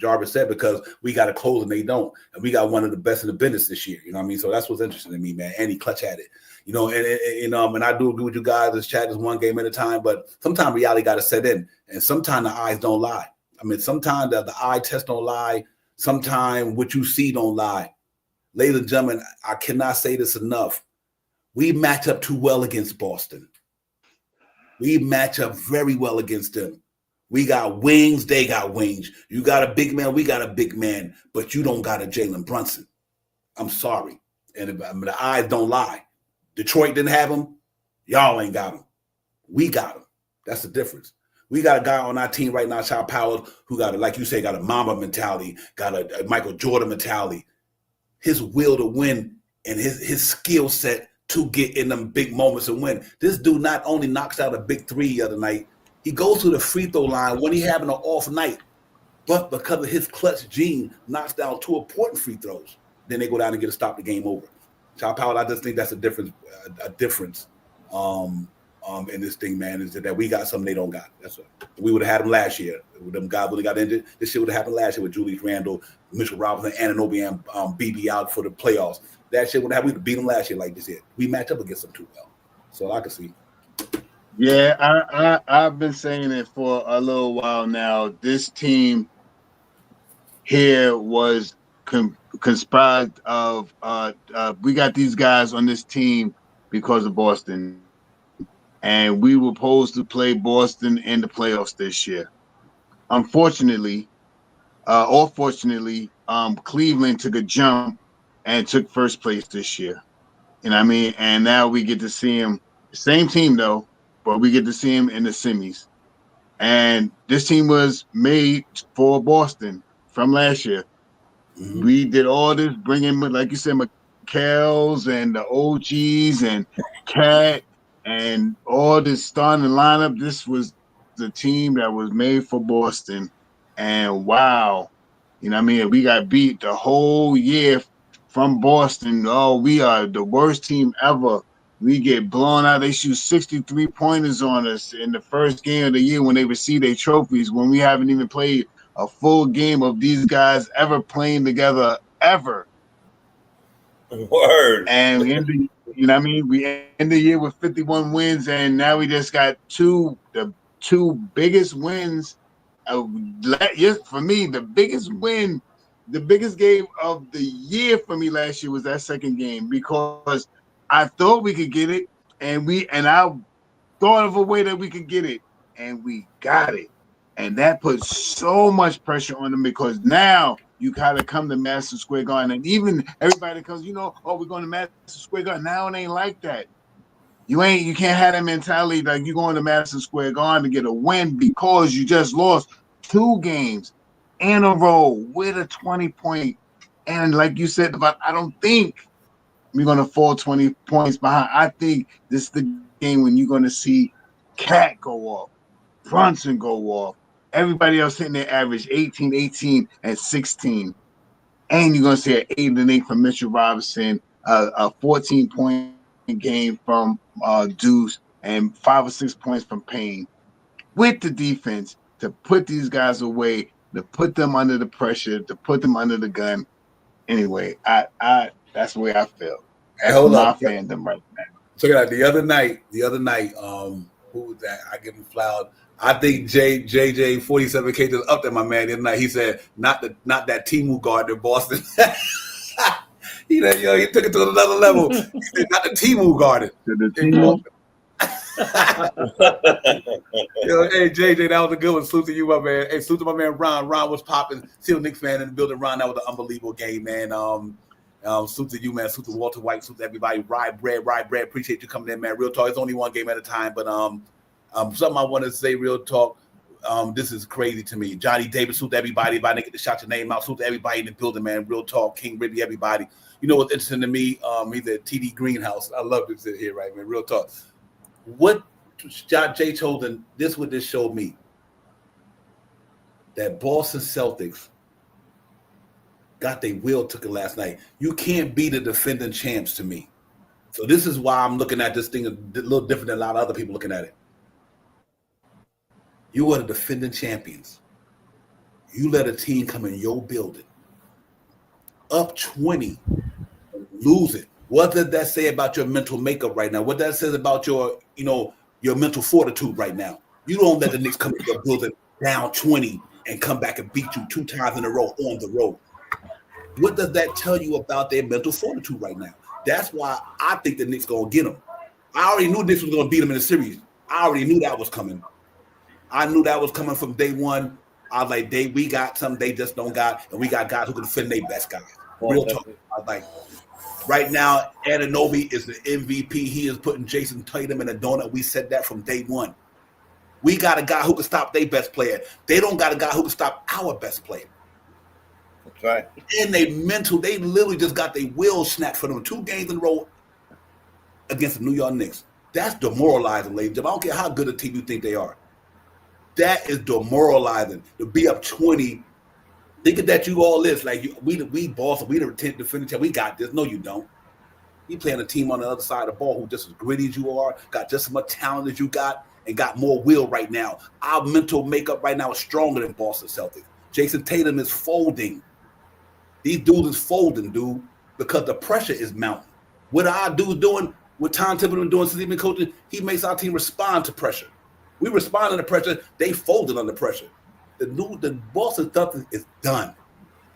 Jarvis said, because we got a close and they don't, and we got one of the best in the business this year. You know what I mean? So that's what's interesting to me, man. And he clutch at it. And I do agree with you guys. This chat is one game at a time, but sometimes reality got to set in, and sometimes the eyes don't lie. I mean, sometimes the eye test don't lie. Sometimes what you see don't lie. Ladies and gentlemen, I cannot say this enough. We match up too well against Boston. We match up very well against them. We got wings, they got wings. You got a big man, we got a big man, but you don't got a Jalen Brunson. I'm sorry. And the eyes don't lie. Detroit didn't have him. Y'all ain't got him. We got him. That's the difference. We got a guy on our team right now, Shaw Powers, who got like you say, got a Mamba mentality, got a Michael Jordan mentality. His will to win and his skill set to get in them big moments and win. This dude not only knocks out a big three the other night, he goes to the free throw line when he having an off night, but because of his clutch gene, knocks down 2 important free throws. Then they go down and get a stop, the game over. Shaw Powers, I just think that's a difference. In this thing, man, is that we got something they don't got. That's what we would have had them last year. Them guys would have got injured. This shit would have happened last year with Julius Randle, Mitchell Robinson, Anunoby, and BB out for the playoffs. That shit would have. We would have beat them last year like this year. We match up against them too well. So I can see. Yeah, I've been saying it for a little while now. This team here was comprised of we got these guys on this team because of Boston. And we were supposed to play Boston in the playoffs this year. Unfortunately, or fortunately, Cleveland took a jump and took first place this year. You know what I mean? And now we get to see him, same team though, but we get to see him in the semis. And this team was made for Boston from last year. Mm-hmm. We did all this, bringing, like you said, McHale's and the OGs and Cat. And all this starting lineup, this was the team that was made for Boston. And wow, you know what I mean? We got beat the whole year from Boston. Oh, we are the worst team ever. We get blown out. They shoot 63 pointers on us in the first game of the year when they receive their trophies, when we haven't even played a full game of these guys ever playing together, ever. Word. And we ended, you know what I mean? We end the year with 51 wins, and now we just got the two biggest wins. For me, the biggest win, the biggest game of the year for me last year was that second game, because I thought we could get it, and I thought of a way that we could get it, and we got it. And that put so much pressure on them, because now you gotta come to Madison Square Garden, and even everybody comes, we're going to Madison Square Garden. Now it ain't like that. You can't have that mentality like you're going to Madison Square Garden to get a win, because you just lost 2 games in a row with a 20-point. And like you said, I don't think we're gonna fall 20 points behind. I think this is the game when you're gonna see Cat go off, Brunson go off. Everybody else hitting their average 18, and 16. And you're going to see an 8 and 8 from Mitchell Robinson, a 14-point game from Deuce, and 5 or 6 points from Payne. With the defense to put these guys away, to put them under the pressure, to put them under the gun. Anyway, I that's the way I feel. That's my fandom right now. Check it out. The other night, who was that? I give him flowers. I think JJ 47K just upped at my man the other night. He said, not that Timu guard in Boston. he took it to another level. He said, not the Timu guard. Hey JJ, that was a good one. Salute to you, my man. Hey, salute to my man Ron. Ron was popping. Still Knicks fan in the building. Ron, that was an unbelievable game, man. Salute to you, man. Salute to Walter White. Salute to everybody. Rye bread. Appreciate you coming in, man. Real talk. It's only one game at a time, but something I want to say, real talk. This is crazy to me. Johnny Davis, salute to everybody. If I didn't get to shout your name out, salute to everybody in the building, man. Real talk. King Ribby, everybody. You know what's interesting to me? He's at TD Greenhouse. I love this here, right, man. Real talk. What Jay Chosen, what this showed me. That Boston Celtics got their will took it last night. You can't be the defending champs to me. So this is why I'm looking at this thing a little different than a lot of other people looking at it. You are the defending champions. You let a team come in your building up 20, lose it. What does that say about your mental makeup right now? What that says about your mental fortitude right now? You don't let the Knicks come in your building down 20 and come back and beat you 2 times in a row on the road. What does that tell you about their mental fortitude right now? That's why I think the Knicks going to get them. I already knew Knicks was going to beat them in the series. I already knew that was coming. I knew that was coming from day one. I was like, we got something they just don't got, and we got guys who can defend their best guys. Real talk. I was like, right now, Anunoby is the MVP. He is putting Jason Tatum in a donut. We said that from day one. We got a guy who can stop their best player. They don't got a guy who can stop our best player. That's right. And they literally just got their wheels snatched for them 2 games in a row against the New York Knicks. That's demoralizing, ladies and gentlemen. I don't care how good a team you think they are. That is demoralizing to be up 20. Thinking that you all this like we Boston, we the defending team. We got this. No, you don't. You playing a team on the other side of the ball who just as gritty as you are, got just as much talent as you got, and got more will right now. Our mental makeup right now is stronger than Boston Celtics. Jason Tatum is folding. These dudes is folding, dude, because the pressure is mounting. What our dudes doing, what Tom Thibodeau doing since he's been coaching, he makes our team respond to pressure. We respond under pressure. They folded under pressure. The Boston Celtics is done.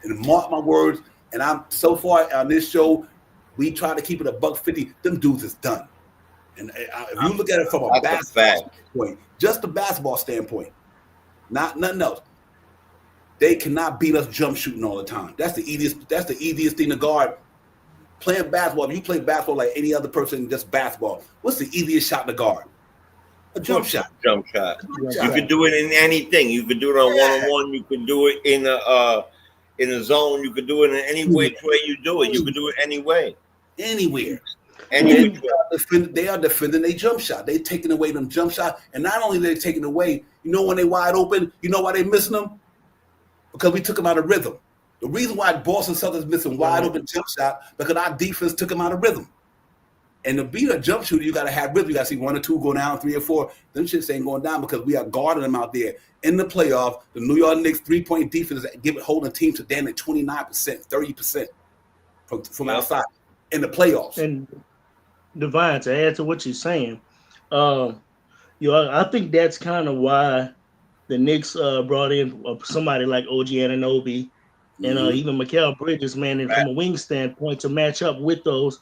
And mark my words, and I'm so far on this show, we try to keep it $150. Them dudes is done. And if you look at it from a basketball standpoint, just the basketball standpoint, not nothing else, they cannot beat us jump shooting all the time. That's the easiest thing to guard. Playing basketball, if you play basketball like any other person, just basketball, what's the easiest shot to guard? A jump shot. Jump shot. You could do it in anything. You could do it on one-on-one. You could do it in a zone. You could do it in any way you do it. You could do it any way. Anywhere. Anywhere. They are defending a jump shot. They taking away them jump shot. And not only are they taking away, when they wide open, you know why they missing them? Because we took them out of rhythm. The reason why Boston Celtics missing wide open jump shot, because our defense took them out of rhythm. And to beat a jump shooter, you got to have rhythm. You got to see 1 or 2 go down, 3 or 4. Them shits ain't going down because we are guarding them out there. In the playoff, the New York Knicks 3-point defense is holding teams to damn near 29%, 30% from outside in the playoffs. And Divine, to add to what you're saying, I think that's kind of why the Knicks brought in somebody like OG Anunoby and even Mikal Bridges, man, and from a wing standpoint to match up with those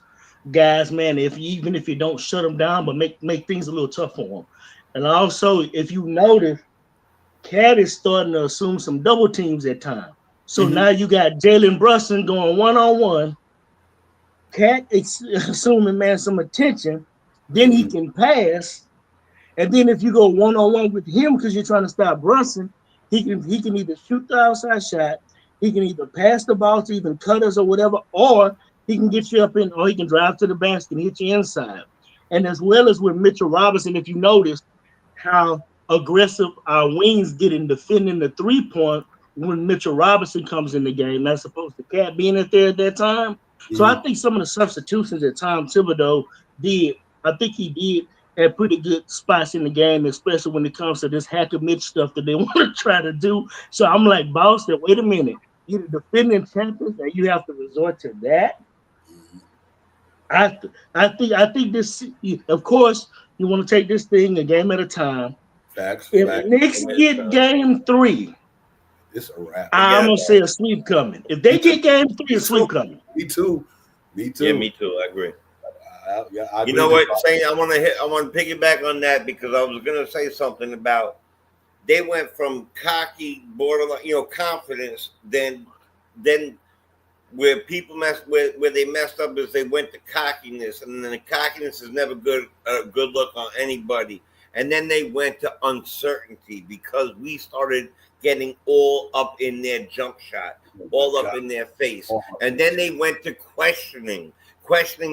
guys, man, even if you don't shut them down, but make things a little tough for them. And also, if you notice, Cat is starting to assume some double teams at times. So now you got Jalen Brunson going one-on-one. Cat assuming, man, some attention. Then he can pass. And then if you go one-on-one with him because you're trying to stop Brunson, he can either shoot the outside shot, he can either pass the ball to even cutters or whatever, or he can get you up in, or he can drive to the basket and hit you inside. And as well as with Mitchell Robinson, if you notice how aggressive our wings get in defending the 3-point when Mitchell Robinson comes in the game, as opposed to Cat being there at that time. So I think some of the substitutions that Tom Thibodeau did, I think he did at pretty good spots in the game, especially when it comes to this Hacker Mitch stuff that they want to try to do. So I'm like, Boston, wait a minute. You're the defending champions and you have to resort to that. I think this, of course, you want to take this thing a game at a time. Facts. If the Knicks get game 3, it's a wrap. I'm going to say a sweep coming. If they get game 3, a sweep coming. Me too. Yeah, me too. I agree. I you know what, Shane? I want to piggyback on that because I was going to say something about they went from cocky, borderline, confidence, then where people where they messed up is they went to cockiness, and then the cockiness is never a good look on anybody. And then they went to uncertainty because we started getting all up in their jump shot, all up in their face. And then they went to questioning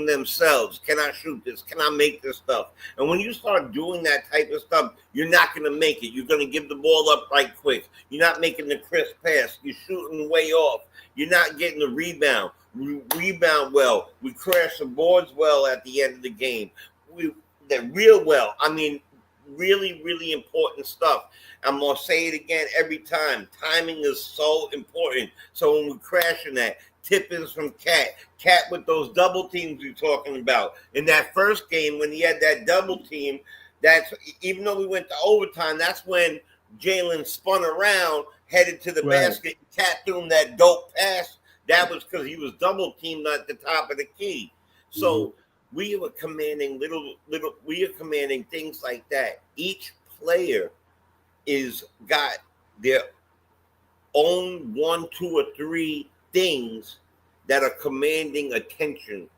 themselves. Can I shoot this? Can I make this stuff? And when you start doing that type of stuff, you're not going to make it. You're going to give the ball up right quick. You're not making the crisp pass. You're shooting way off. You're not getting the rebound. We rebound well. We crash the boards well at the end of the game. They're real well. I mean, really, really important stuff. I'm going to say it again every time. Timing is so important. So when we're crashing that, tip-ins from Cat with those double teams you're talking about. In that first game, when he had that double team, that's even though we went to overtime, that's when Jalen spun around, headed to the basket, Cat threw him that dope pass. That was because he was double teamed at the top of the key. So we were commanding we are commanding things like that. Each player got their own 1, 2, or 3 things that are commanding attention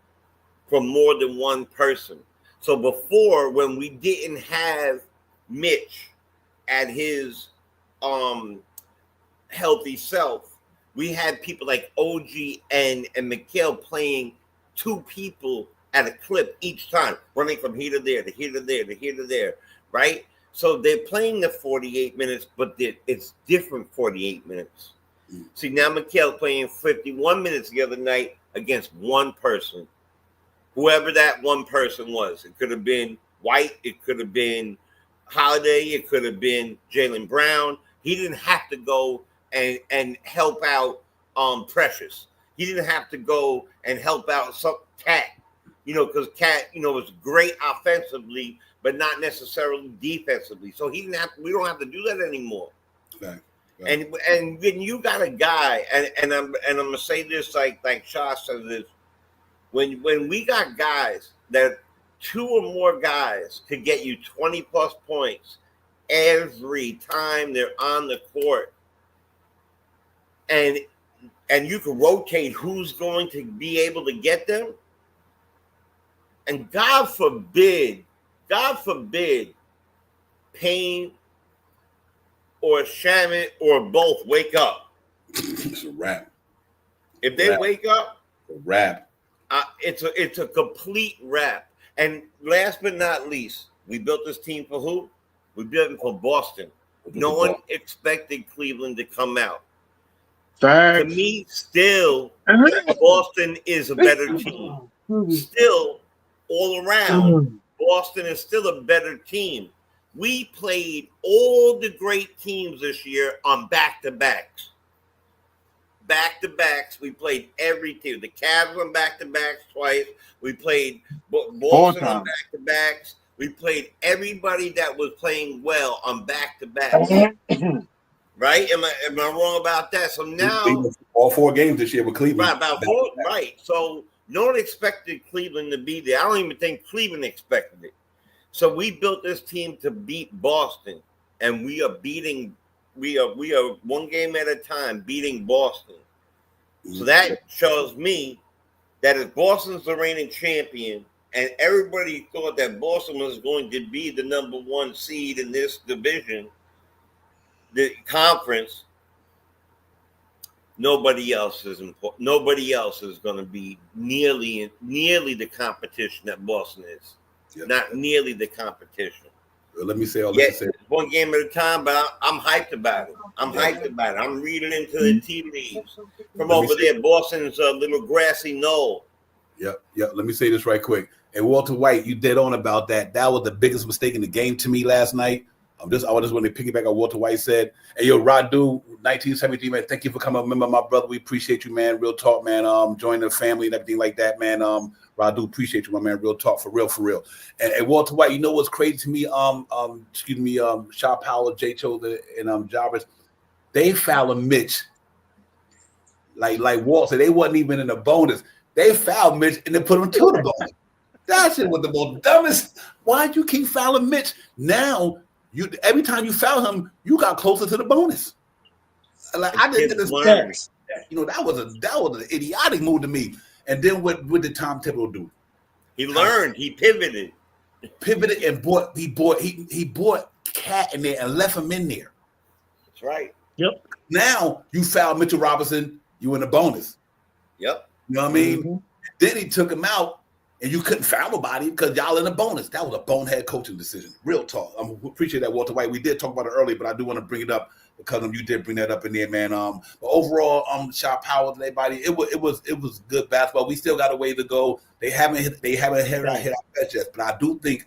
from more than one person. So before, when we didn't have Mitch at his healthy self, we had people like OG and Mikhail playing two people at a clip each time, running from here to there, to here to there, to here to there, right? So they're playing the 48 minutes, but it's different 48 minutes. See, now Mikhail playing 51 minutes the other night against one person, whoever that one person was. It could have been White, it could have been Holiday, it could have been Jaylen Brown. He didn't have to go and help out Precious. He didn't have to go and help out some Cat, because Cat, was great offensively, but not necessarily defensively. So we don't have to do that anymore. Right. And when you got a guy, and I'm gonna say this like Shaw says this, when we got guys that 2 or more guys could get you 20 plus points every time they're on the court, and you can rotate who's going to be able to get them, and God forbid, Payne or Shamet or both wake up. It's a wrap. If they wake up, a wrap. It's a complete wrap. And last but not least, we built this team for who? We built it for Boston. No one expected Cleveland to come out. Facts. To me, still, Boston is a better team. Still, all around, Boston is still a better team. We played all the great teams this year on back-to-backs. Back-to-backs. We played every team. The Cavs on back-to-backs twice. We played Boston on back-to-backs. We played everybody that was playing well on back-to-backs. Right? Am I wrong about that? So now all 4 games this year with Cleveland. Right. So no one expected Cleveland to be there. I don't even think Cleveland expected it. So we built this team to beat Boston, and we are 1 game at a time beating Boston. So that shows me that if Boston's the reigning champion, and everybody thought that Boston was going to be the number 1 seed in this division, the conference, nobody else is important. Nobody else is going to be nearly the competition that Boston is. Yep. Not nearly the competition. Well, let me say all this. 1 game at a time, but I'm hyped about it. I'm reading into the tea leaves from over there, Boston's little grassy knoll. Yep. Let me say this right quick. And Walter White, you dead on about that. That was the biggest mistake in the game to me last night. I just want to piggyback on what Walter White said. Hey, yo, Radu, 1973, man, thank you for coming. Remember, my brother, we appreciate you, man. Real talk, man. Join the family and everything like that, man. Radu, appreciate you, my man. Real talk, for real. And Walter White, you know what's crazy to me? Shaw Powell, J. Cho, and Jarvis, they fouled Mitch. Like Walt said, they wasn't even in the bonus. They fouled Mitch and then put him to the bonus. That shit was the most dumbest. Why'd you keep fouling Mitch? Now, every time you foul him, you got closer to the bonus. Like I didn't understand. That was an idiotic move to me. And then what did Tom Thibodeau do? He learned. He pivoted and he bought Cat in there and left him in there. That's right. Yep. Now you foul Mitchell Robinson, you in the bonus. Yep. You know what I mean? Mm-hmm. Then he took him out. And you couldn't foul nobody because y'all in a bonus. That was a bonehead coaching decision. Real talk. I appreciate that, Walter White. We did talk about it earlier, but I do want to bring it up because you did bring that up in there, man. But overall, Shaw Powell and everybody, it was good basketball. We still got a way to go. They haven't hit our best yet. But I do think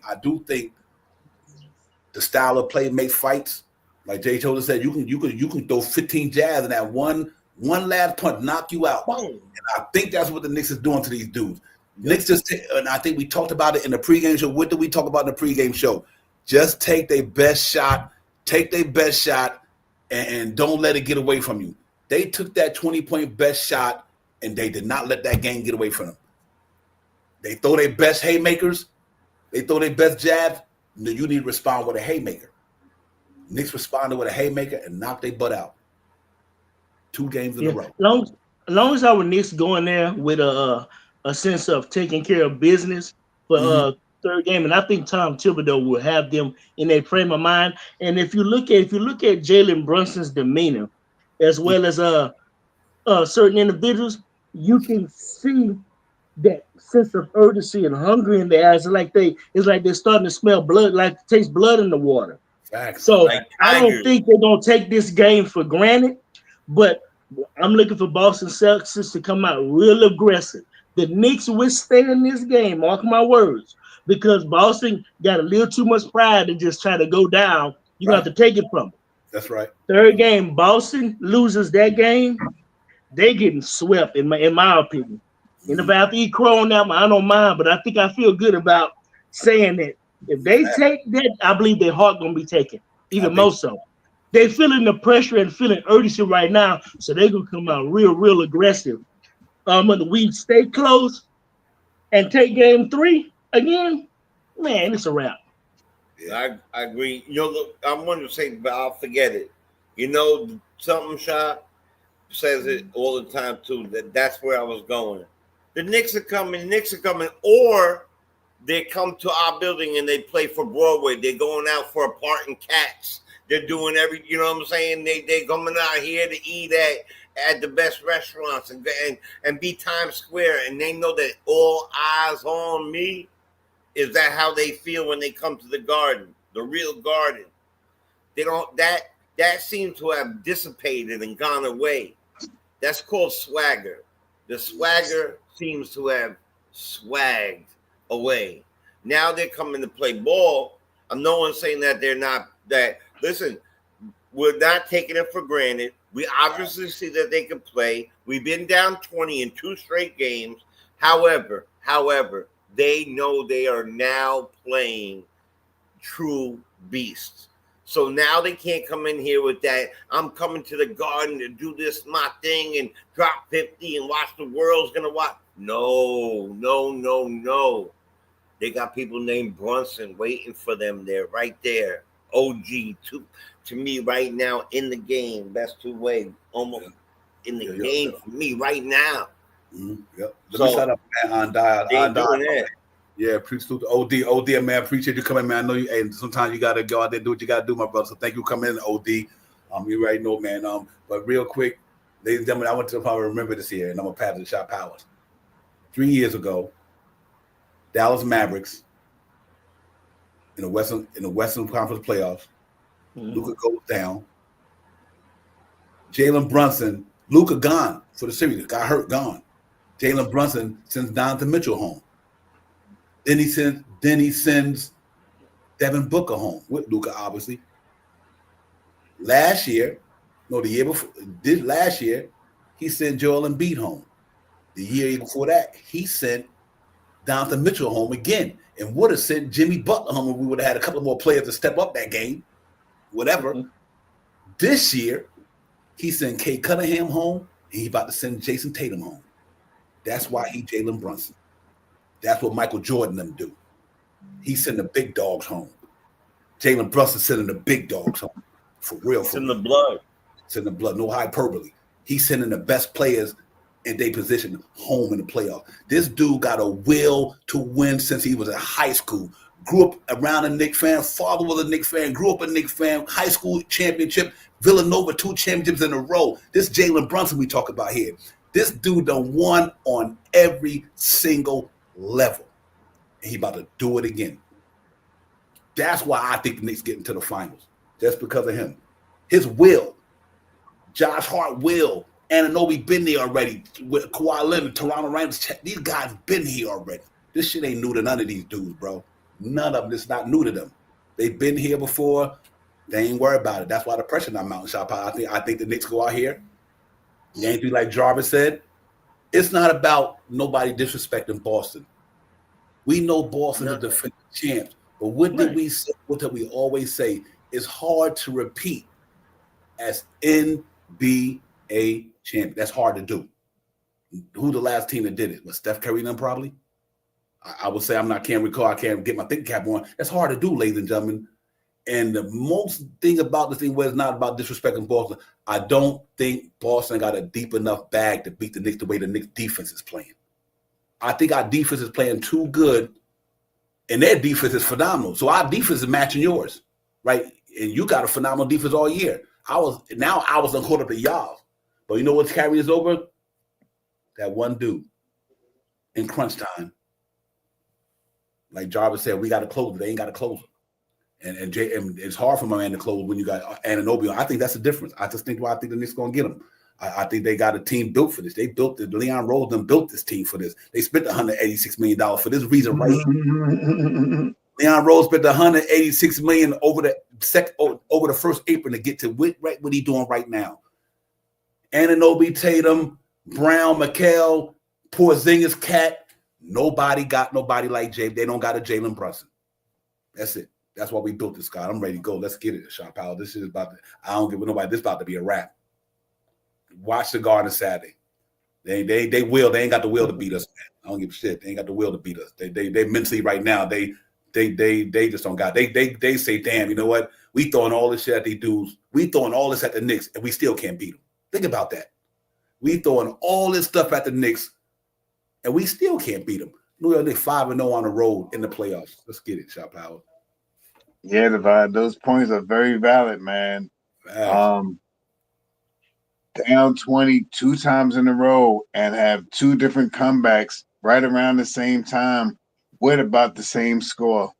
the style of play makes fights. Like Jay Choda said, you can throw 15 jabs and that one last punch knock you out. And I think that's what the Knicks is doing to these dudes. Knicks and I think we talked about it in the pregame show. What did we talk about in the pregame show? Just take their best shot. And don't let it get away from you. They took that 20-point best shot, and they did not let that game get away from them. They throw their best haymakers. They throw their best jabs. You need to respond with a haymaker. Knicks responded with a haymaker and knocked their butt out. 2 games in a row. As long as our Knicks going there with a sense of taking care of business, but third game, and I think Tom Thibodeau will have them in a frame of mind. And if you look at Jalen Brunson's demeanor, as well as certain individuals, you can see that sense of urgency and hunger in their eyes. It's like they're starting to smell blood, like to taste blood in the water. Facts. So Like I don't think they're gonna take this game for granted, but I'm looking for Boston Celtics to come out real aggressive. The Knicks withstand this game, mark my words, because Boston got a little too much pride to just try to go down. You're gonna have to take it from them. That's right. Third game, Boston loses that game, they getting swept in my opinion. And if I have to eat crow on that one, I don't mind, but I think I feel good about saying that if they take that, I believe their heart gonna be taken, even more so. They feeling the pressure and feeling urgency right now, so they're gonna come out real aggressive. When we stay close and take game 3 again, man, it's a wrap. I agree. Look, I wanted to say, but I'll forget it. Something shot says it all the time too. That's where I was going. The Knicks are coming, or they come to our building and they play for Broadway. They're going out for aparting cats. They're doing you know what I'm saying? They coming out here to eat at the best restaurants and be Times Square, and they know that all eyes on me. Is that how they feel when they come to the Garden, the real Garden? They don't that seems to have dissipated and gone away. That's called swagger. The swagger seems to have swagged away. Now they're coming to play ball. No one's saying that they're not that. Listen, we're not taking it for granted. We obviously see that they can play. We've been down 20 in 2 straight games. However, they know they are now playing true beasts. So now they can't come in here with that, I'm coming to the Garden to do this, my thing, and drop 50 and watch the world's going to watch. No. They got people named Brunson waiting for them there, right there. OG, to me right now in the game. Best two-way, almost in the game for me right now. Mm-hmm. Yep. Let me shout out man on Yeah, appreciate the OD, man. Appreciate you coming, man. I know you. Hey, sometimes you gotta go out there and do what you gotta do, my brother. So thank you for coming in, OD. You already know, man. But real quick, ladies and gentlemen, I want to probably remember this here, and I'm gonna pass it to Shot Powers. 3 years ago, Dallas Mavericks in the Western Conference playoffs. Luka goes down. Jalen Brunson, Luka gone for the series. Got hurt, gone. Jalen Brunson sends Donovan Mitchell home. Then he sends Devin Booker home with Luka, obviously. Last year, he sent Joel Embiid home. The year before that, he sent Donovan Mitchell home again, and would have sent Jimmy Butler home if we would have had a couple more players to step up that game. Whatever. Mm-hmm. This year, he sent Kate Cunningham home, and he about to send Jason Tatum home. That's why he Jalen Brunson. That's what Michael Jordan them do. He send the big dogs home. Jalen Brunson sending the big dogs home. For real. It's in the blood. It's in the blood. No hyperbole. He's sending the best players in their position home in the playoff. This dude got a will to win since he was in high school. Grew up around a Knicks fan. Father was a Knicks fan. Grew up a Knicks fan. High school championship. Villanova 2 championships in a row. This Jalen Brunson we talk about here. This dude done won on every single level. And he about to do it again. That's why I think the Knicks get into the finals. Just because of him. His will. Josh Hart will. Anunoby been there already. With Kawhi Leonard, Toronto Raptors. These guys been here already. This shit ain't new to none of these dudes, bro. None of them. It's not new to them. They've been here before. They ain't worried about it. That's why the pressure not mounting, Shot Power. I think the Knicks go out here. The ain't like Jarvis said. It's not about nobody disrespecting Boston. We know Boston is the defending champs. But what did we say? What did we always say? It's hard to repeat as NBA champion. That's hard to do. Who the last team that did it? Was Steph Curry then probably? I would say can't recall. I can't get my thinking cap on. That's hard to do, ladies and gentlemen. And the most thing about this thing where it's not about disrespecting Boston, I don't think Boston got a deep enough bag to beat the Knicks the way the Knicks defense is playing. I think our defense is playing too good And their defense is phenomenal. So our defense is matching yours, right? And you got a phenomenal defense all year. I was caught up to y'all. But you know what's carrying us over? That one dude in crunch time. Like Jarvis said, we got to close it. They ain't got to close it. And it's hard for my man to close when you got Anunoby. I think that's the difference. I think the Knicks going to get him. I think they got a team built for this. They built it. Leon Rose them built this team for this. They spent $186 million for this reason right here. Leon Rose spent $186 million over the first apron to get to what he's doing right now. Anunoby, Tatum, Brown, Mikal, Porzingis, Cat. Nobody got nobody like Jay. They don't got a Jalen Brunson. That's it. That's why we built this guy. I'm ready to go. Let's get it, Shot Power. This is about to. I don't give a nobody. This is about to be a wrap. Watch the Garden Saturday. They will. They ain't got the will to beat us. Man. I don't give a shit. They ain't got the will to beat us. They mentally right now. They just don't got. They say, damn, you know what? We throwing all this shit at these dudes. We throwing all this at the Knicks, and we still can't beat them. Think about that. We throwing all this stuff at the Knicks, and we still can't beat them. New York Knicks 5-0 on the road in the playoffs. Let's get it, Shot Power. Yeah, Divide. Those points are very valid, man. Down 20 2 times in a row and have 2 different comebacks right around the same time with about the same score.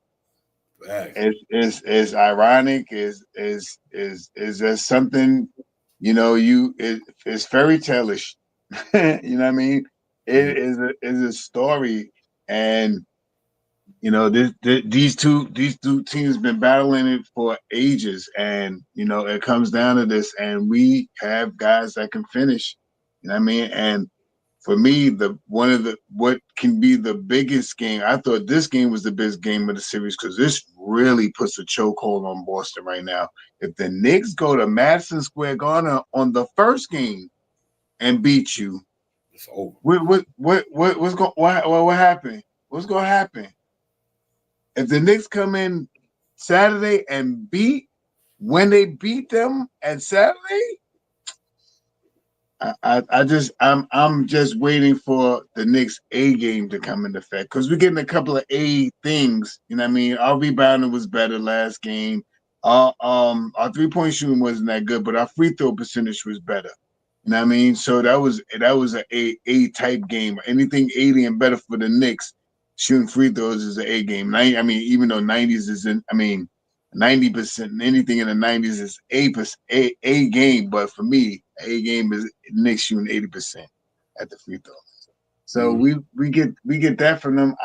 Is ironic. Is there something, you know? It's fairy tale-ish. You know what I mean? It is a story, and you know these two teams been battling it for ages, and you know it comes down to this, and we have guys that can finish. You know what I mean? And for me, what can be the biggest game, I thought this game was the biggest game of the series because this really puts a chokehold on Boston right now. If the Knicks go to Madison Square Garden on the first game and beat you, it's over. What happened? What's gonna happen? If the Knicks come in Saturday and when they beat them at Saturday, I'm just waiting for the Knicks A game to come into effect because we're getting a couple of A things. You know what I mean? Our rebounding was better last game. Our 3-point shooting wasn't that good, but our free throw percentage was better. You know what I mean? So that was an A type game. Anything 80 and better for the Knicks. Shooting free throws is an A game. Even though 90s isn't, 90%, anything in the 90s is A game. But for me, A game is Knicks shooting 80% at the free throw. So we get that from them.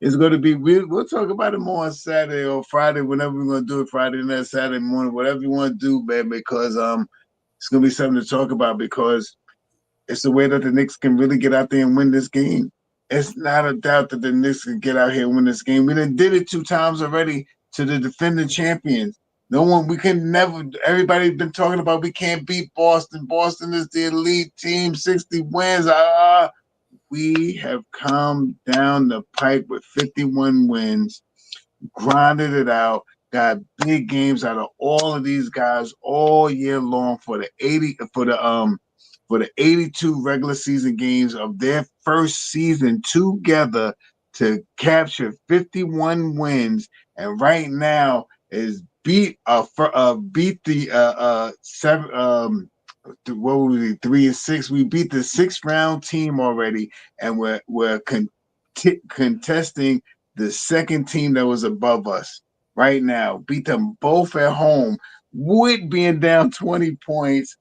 It's going to be. We'll talk about it more on Saturday or Friday, whenever we're going to do it. Friday night, Saturday morning, whatever you want to do, man. Because it's going to be something to talk about because it's the way that the Knicks can really get out there and win this game. It's not a doubt that the Knicks can get out here and win this game. We done did it 2 times already to the defending champions. Everybody's been talking about we can't beat Boston. Boston is the elite team, 60 wins. We have come down the pipe with 51 wins, grinded it out, got big games out of all of these guys all year long for the 82 regular season games of their first season together to capture 51 wins, and right now is beat the 7 what were we 3-6? We beat the 6th round team already, and we're contesting the second team that was above us right now. Beat them both at home with being down 20 points.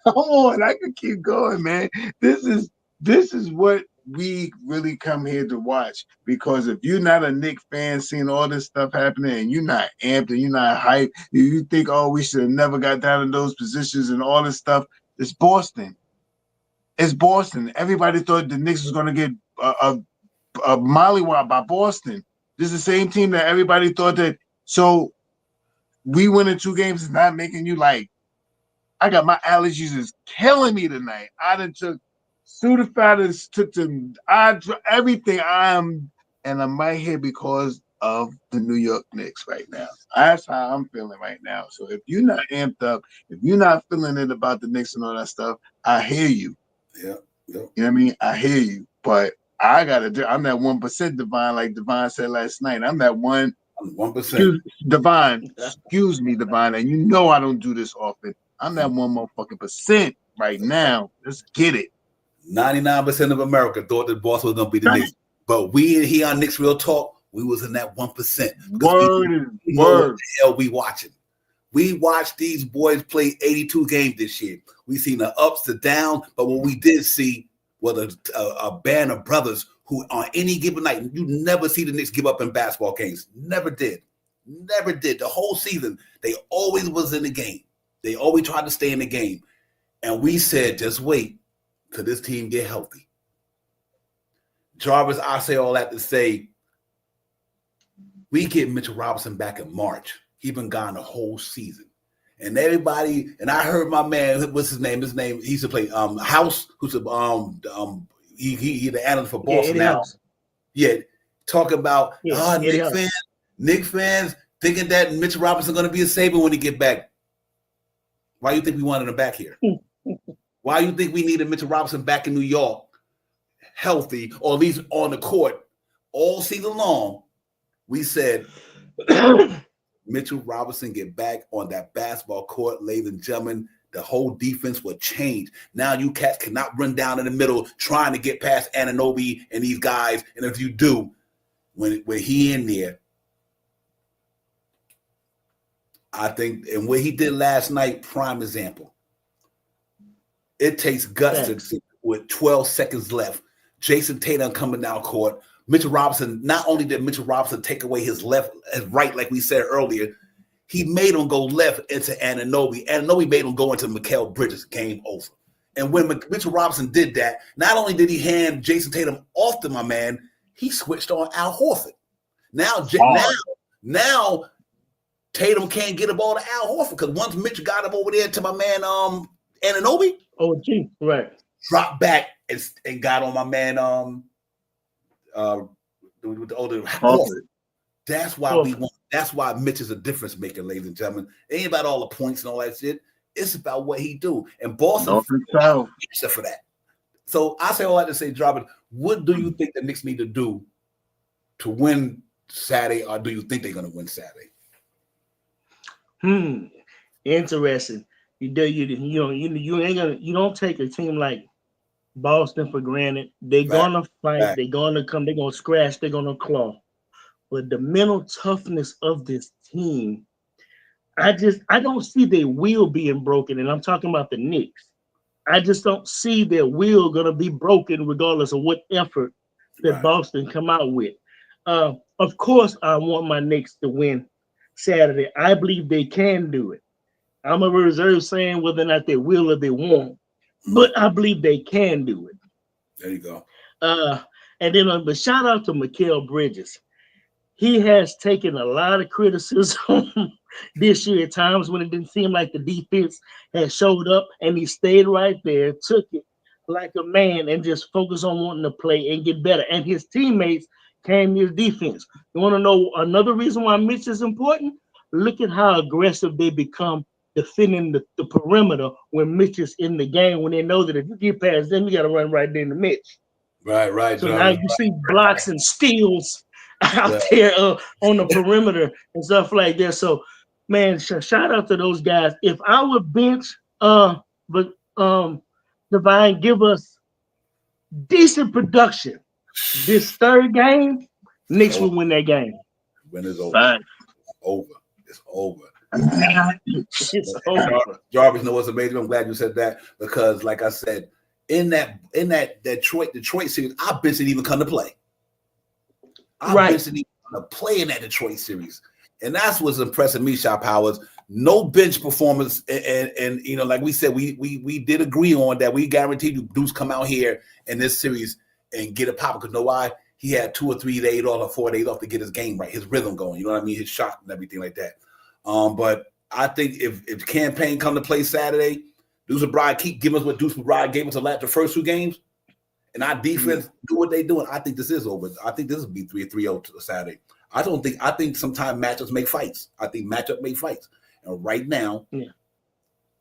Come on, I can keep going, man. This is what we really come here to watch. Because if you're not a Knicks fan, seeing all this stuff happening, and you're not amped and you're not hyped, you think, oh, we should have never got down in those positions and all this stuff. It's Boston. It's Boston. Everybody thought the Knicks was going to get a mollywop by Boston. This is the same team that everybody thought that. So we winning 2 games is not making you like. I got my allergies is killing me tonight. I done took Sudafed, took everything. I'm right here because of the New York Knicks right now. That's how I'm feeling right now. So if you're not amped up, if you're not feeling it about the Knicks and all that stuff, I hear you. Yeah. You know what I mean? I hear you. But I'm that 1%, Divine, like Divine said last night. I'm that 1%. Divine, excuse me, Divine, and you know I don't do this often. I'm that 1 motherfucking percent right now. Let's get it. 99% of America thought that Boston was gonna be the Knicks, but we here on Knicks Real Talk, we was in that 1%. Word. What the hell we watching? We watched these boys play 82 games this year. We seen the ups, the downs, but what we did see was a band of brothers who on any given night, you never see the Knicks give up in basketball games. Never did. The whole season, they always was in the game. They always tried to stay in the game. And we said, just wait till this team get healthy. Jarvis, I say all that to say, we get Mitchell Robinson back in March. He been gone the whole season. And everybody, and I heard my man, what's his name? He used to play House, who's he the analyst for Boston now. House. Yeah, talking about Knicks fans thinking that Mitchell Robinson going to be a Saber when he get back. Why do you think we wanted him back here? Why do you think we needed Mitchell Robinson back in New York, healthy, or at least on the court all season long? We said, Mitchell Robinson get back on that basketball court, ladies and gentlemen, the whole defense will change. Now you cats cannot run down in the middle trying to get past Anunoby and these guys. And if you do, when he in there, I think, and what he did last night, prime example. It takes guts with 12 seconds left. Jason Tatum coming down court. Mitchell Robinson, not only did Mitchell Robinson take away his right, like we said earlier, he made him go left into Anunoby. Anunoby made him go into Mikal Bridges. Game over. And when Mitchell Robinson did that, not only did he hand Jason Tatum off to my man, he switched on Al Horford. Now Tatum can't get the ball to Al Horford because once Mitch got him over there to my man Anunoby, right, dropped back and got on my man with the older Horford. That's why Mitch is a difference maker, ladies and gentlemen. It ain't about all the points and all that shit. It's about what he do. And Boston except for that. So I say all that to say, Robert, what do you think the Knicks need to do to win Saturday, or do you think they're going to win Saturday? Interesting. You don't take a team like Boston for granted. They're gonna fight. They're gonna come. They're gonna scratch. They're gonna claw. But the mental toughness of this team, I don't see their will being broken. And I'm talking about the Knicks. I just don't see their will gonna be broken regardless of what effort that Boston come out with. Of course, I want my Knicks to win Saturday. I believe they can do it. I'm a reserve saying whether or not they will or they won't, but I believe they can do it. There you go. And then, but shout out to Mikal Bridges. He has taken a lot of criticism this year at times when it didn't seem like the defense had showed up, and he stayed right there, took it like a man, and just focused on wanting to play and get better. And his teammates came to his defense. You want to know another reason why Mitch is important? Look at how aggressive they become defending the perimeter when Mitch is in the game, when they know that if you get past them, you got to run right into Mitch. Right. So now you see blocks and steals out there on the perimeter and stuff like that. So, man, shout out to those guys. If I would bench, Divine, give us decent production this third game, Knicks will win that game. When it's over. It's over. Jarvis, know what's amazing? I'm glad you said that because, like I said, in that Detroit series, I benched didn't even come to play. I benched didn't even come to play in that Detroit series, and that's what's impressing me, Shot Powers. No bench performance, and you know, like we said, we did agree on that. We guaranteed you dudes come out here in this series and get a pop because know why? He had 2 or 3 days off or 4 days off to get his game right, his rhythm going. You know what I mean? His shot and everything like that. But I think if campaign come to play Saturday, Deuce McBride keep giving us what Deuce McBride gave us the first 2 games, and our defense do what they doing. I think this is over. I think this will be 3-0 to Saturday. I think sometimes matchups make fights. I think matchup make fights. And right now,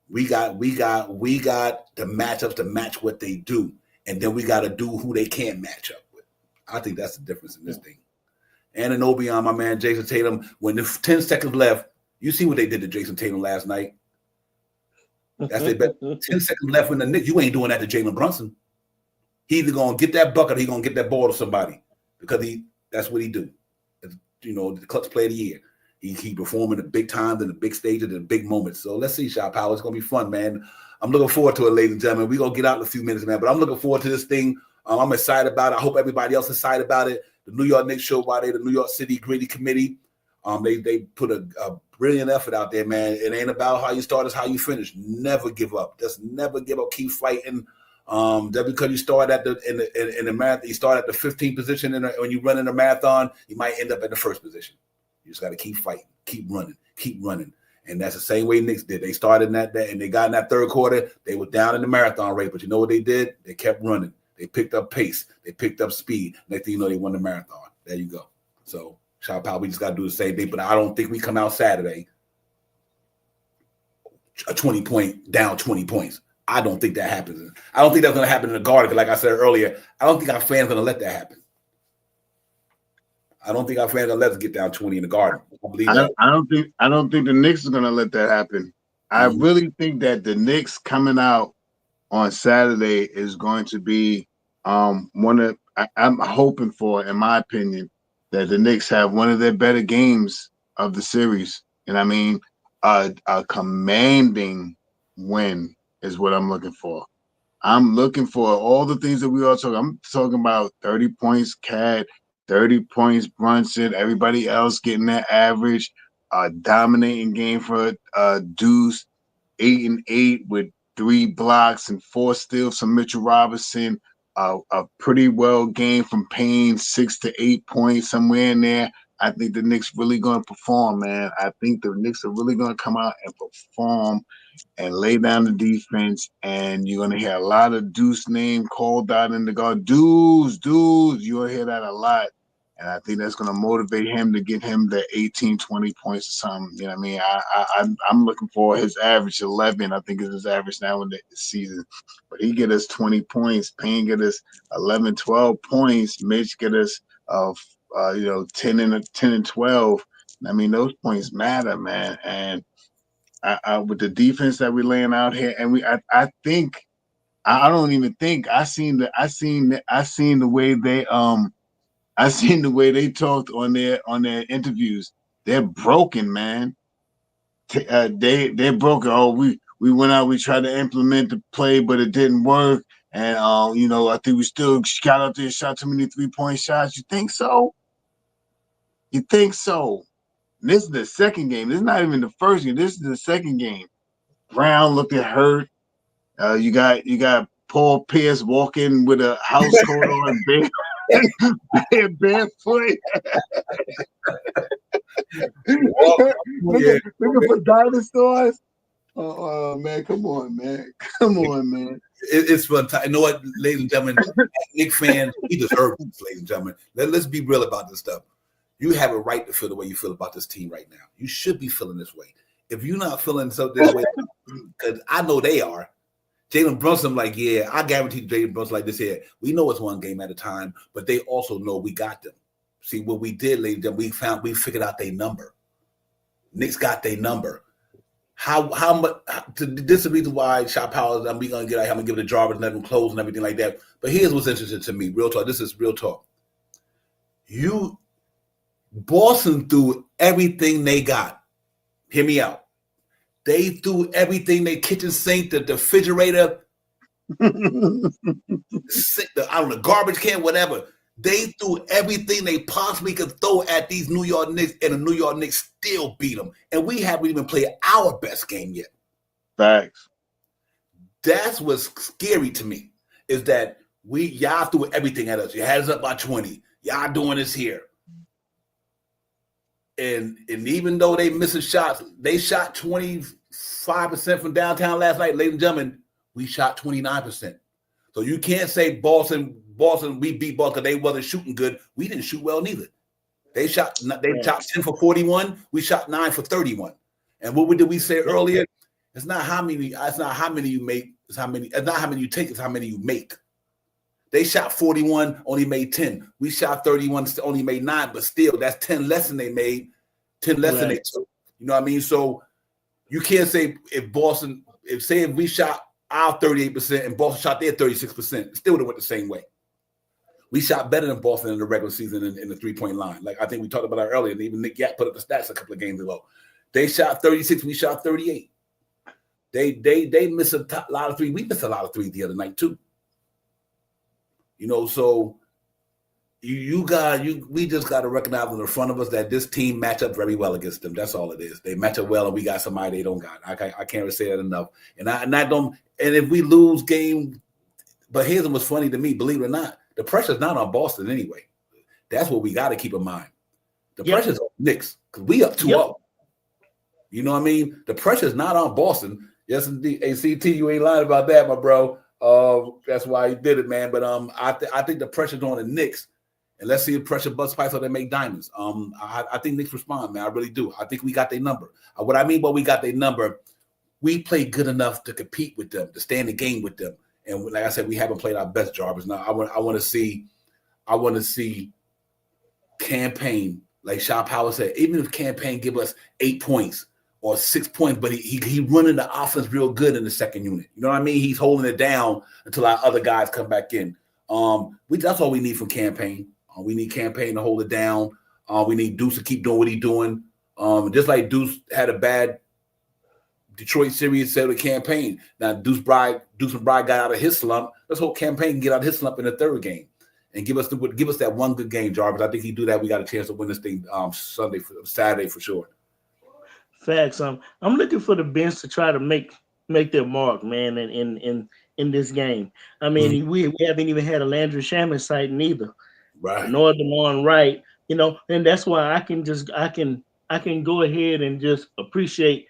we got the matchups to match what they do, and then we got to do who they can match up with. I think that's the difference in this thing. Anunoby on my man Jason Tatum. When the 10 seconds left, you see what they did to Jason Tatum last night. That's their best. 10 seconds left in the Knicks. You ain't doing that to Jalen Brunson. He either gonna get that bucket or he gonna get that ball to somebody because that's what he do. You know, the clutch player of the year. He performing the big times and the big stages and the big moments. So let's see, Shot Power. It's gonna be fun, man. I'm looking forward to it, ladies and gentlemen. We're gonna get out in a few minutes, man. But I'm looking forward to this thing. I'm excited about it. I hope everybody else is excited about it. The New York Knicks show by the New York City Gritty Committee. They put a brilliant effort out there, man. It ain't about how you start, it's how you finish. Never give up. Just never give up. Keep fighting. Just because you start at in the marathon, you start at the 15th position, and when you run in a marathon, you might end up at the first position. You just got to keep fighting, keep running. And that's the same way Knicks did. They started in that and they got in that third quarter. They were down in the marathon race, but you know what they did? They kept running. They picked up pace. They picked up speed. Next thing you know, they won the marathon. There you go. So, Shot Power, we just got to do the same thing. But I don't think we come out Saturday a 20-point down 20 points. I don't think that happens. I don't think that's going to happen in the Garden. Like I said earlier, I don't think our fans are going to let that happen. I don't think our fans are going to let us get down 20 in the Garden. I don't think the Knicks are going to let that happen. I really think that the Knicks coming out on Saturday is going to be I'm hoping for, in my opinion, that the Knicks have one of their better games of the series. And I mean, a commanding win is what I'm looking for. I'm looking for all the things that we all talk. I'm talking about 30 points, Cat, 30 points, Brunson, everybody else getting their average, dominating game for Deuce, 8 and 8 with 3 blocks and 4 steals from Mitchell Robinson, a pretty well game from Payne, 6 to 8 points, somewhere in there. I think the Knicks really going to perform, man. I think the Knicks are really going to come out and perform and lay down the defense, and you're going to hear a lot of Deuce name called out in the guard. Deuce, you'll hear that a lot. And I think that's going to motivate him to get him the 18, 20 points or something. You know what I mean? I'm looking for his average 11. I think is his average now in the season. But he get us 20 points. Payne get us 11, 12 points. Mitch get us 10 and 12. I mean, those points matter, man. And with the defense that we're laying out here, and I think I don't even think I seen the way they I seen the way they talked on their interviews. They're broken, man. They're broken. Oh, we went out, we tried to implement the play, but it didn't work. And I think we still got out there, shot too many 3-point shots. You think so? You think so? And this is the second game. This is not even the first game. This is the second game. Brown looking hurt. You got Paul Pierce walking with a house coat on, barefoot. Looking for dinosaurs. Oh man, come on, man. It's fun time. You know what, ladies and gentlemen, Knick fans, he deserves this, ladies and gentlemen. Let's be real about this stuff. You have a right to feel the way you feel about this team right now. You should be feeling this way. If you're not feeling this way, because I know they are. Jalen Brunson, I guarantee Jalen Brunson like this here. We know it's one game at a time, but they also know we got them. See, what we did, ladies and gentlemen, we figured out their number. Knicks got their number. How much? This is the reason why Shot Power. I'm gonna give it to Jarvis and let him close and everything like that. But here's what's interesting to me. Real talk. This is real talk. Boston threw everything they got. Hear me out. They threw everything, their kitchen sink, the refrigerator, the garbage can, whatever. They threw everything they possibly could throw at these New York Knicks, and the New York Knicks still beat them. And we haven't even played our best game yet. Facts. That's what's scary to me, is that y'all threw everything at us. You had us up by 20. Y'all doing this here. And even though they missing shots, they shot 25% from downtown last night. Ladies and gentlemen, we shot 29%. So you can't say Boston, we beat Boston because they wasn't shooting good. We didn't shoot well neither. They shot 10 for 41. We shot 9 for 31. And what did we say earlier? It's not how many you make. It's not how many you take. It's how many you make. They shot 41, only made 10. We shot 31, only made 9, but still, that's 10 less than they made, 10 less than they took. You know what I mean? So you can't say if we shot our 38% and Boston shot their 36%, it still would have went the same way. We shot better than Boston in the regular season in the three-point line. Like I think we talked about that earlier, and even Nick Yak put up the stats a couple of games ago. They shot 36, we shot 38. They miss a lot of threes. We missed a lot of threes the other night too. You know, so we just got to recognize in the front of us that this team match up very well against them. That's all it is. They match up well, and we got somebody they don't got. I can't really say that enough. And if we lose game, but here's what's funny to me, believe it or not, the pressure's not on Boston anyway. That's what we got to keep in mind. The pressure's on Knicks because we up 2-0. You know what I mean? The pressure's not on Boston. Yes, indeed. ACT, you ain't lying about that, my bro. That's why he did it, man. But I think the pressure's on the Knicks, and let's see if pressure busts pipes so they make diamonds. I think Knicks respond, man. I really do. I think we got their number. What I mean by we got their number, we played good enough to compete with them, to stay in the game with them. And like I said, we haven't played our best, Jarvis. Now I want to see Campaign, like Shaw Powell said, even if Campaign give us 8 points or 6 points, but he running the offense real good in the second unit. You know what I mean? He's holding it down until our other guys come back in. That's all we need from Campaign. We need Campaign to hold it down. We need Deuce to keep doing what he's doing. Just like Deuce had a bad Detroit series, said with Campaign. Now Deuce and Bride got out of his slump. Let's hope Campaign can get out of his slump in the third game and give us that one good game, Jarvis. I think he do that. We got a chance to win this thing Saturday for sure. Facts. I'm looking for the bench to try to make their mark, man, in this game. I mean, we haven't even had a Landry Shaman sighting either, right? Nor DeMond Wright, you know, and that's why I can go ahead and just appreciate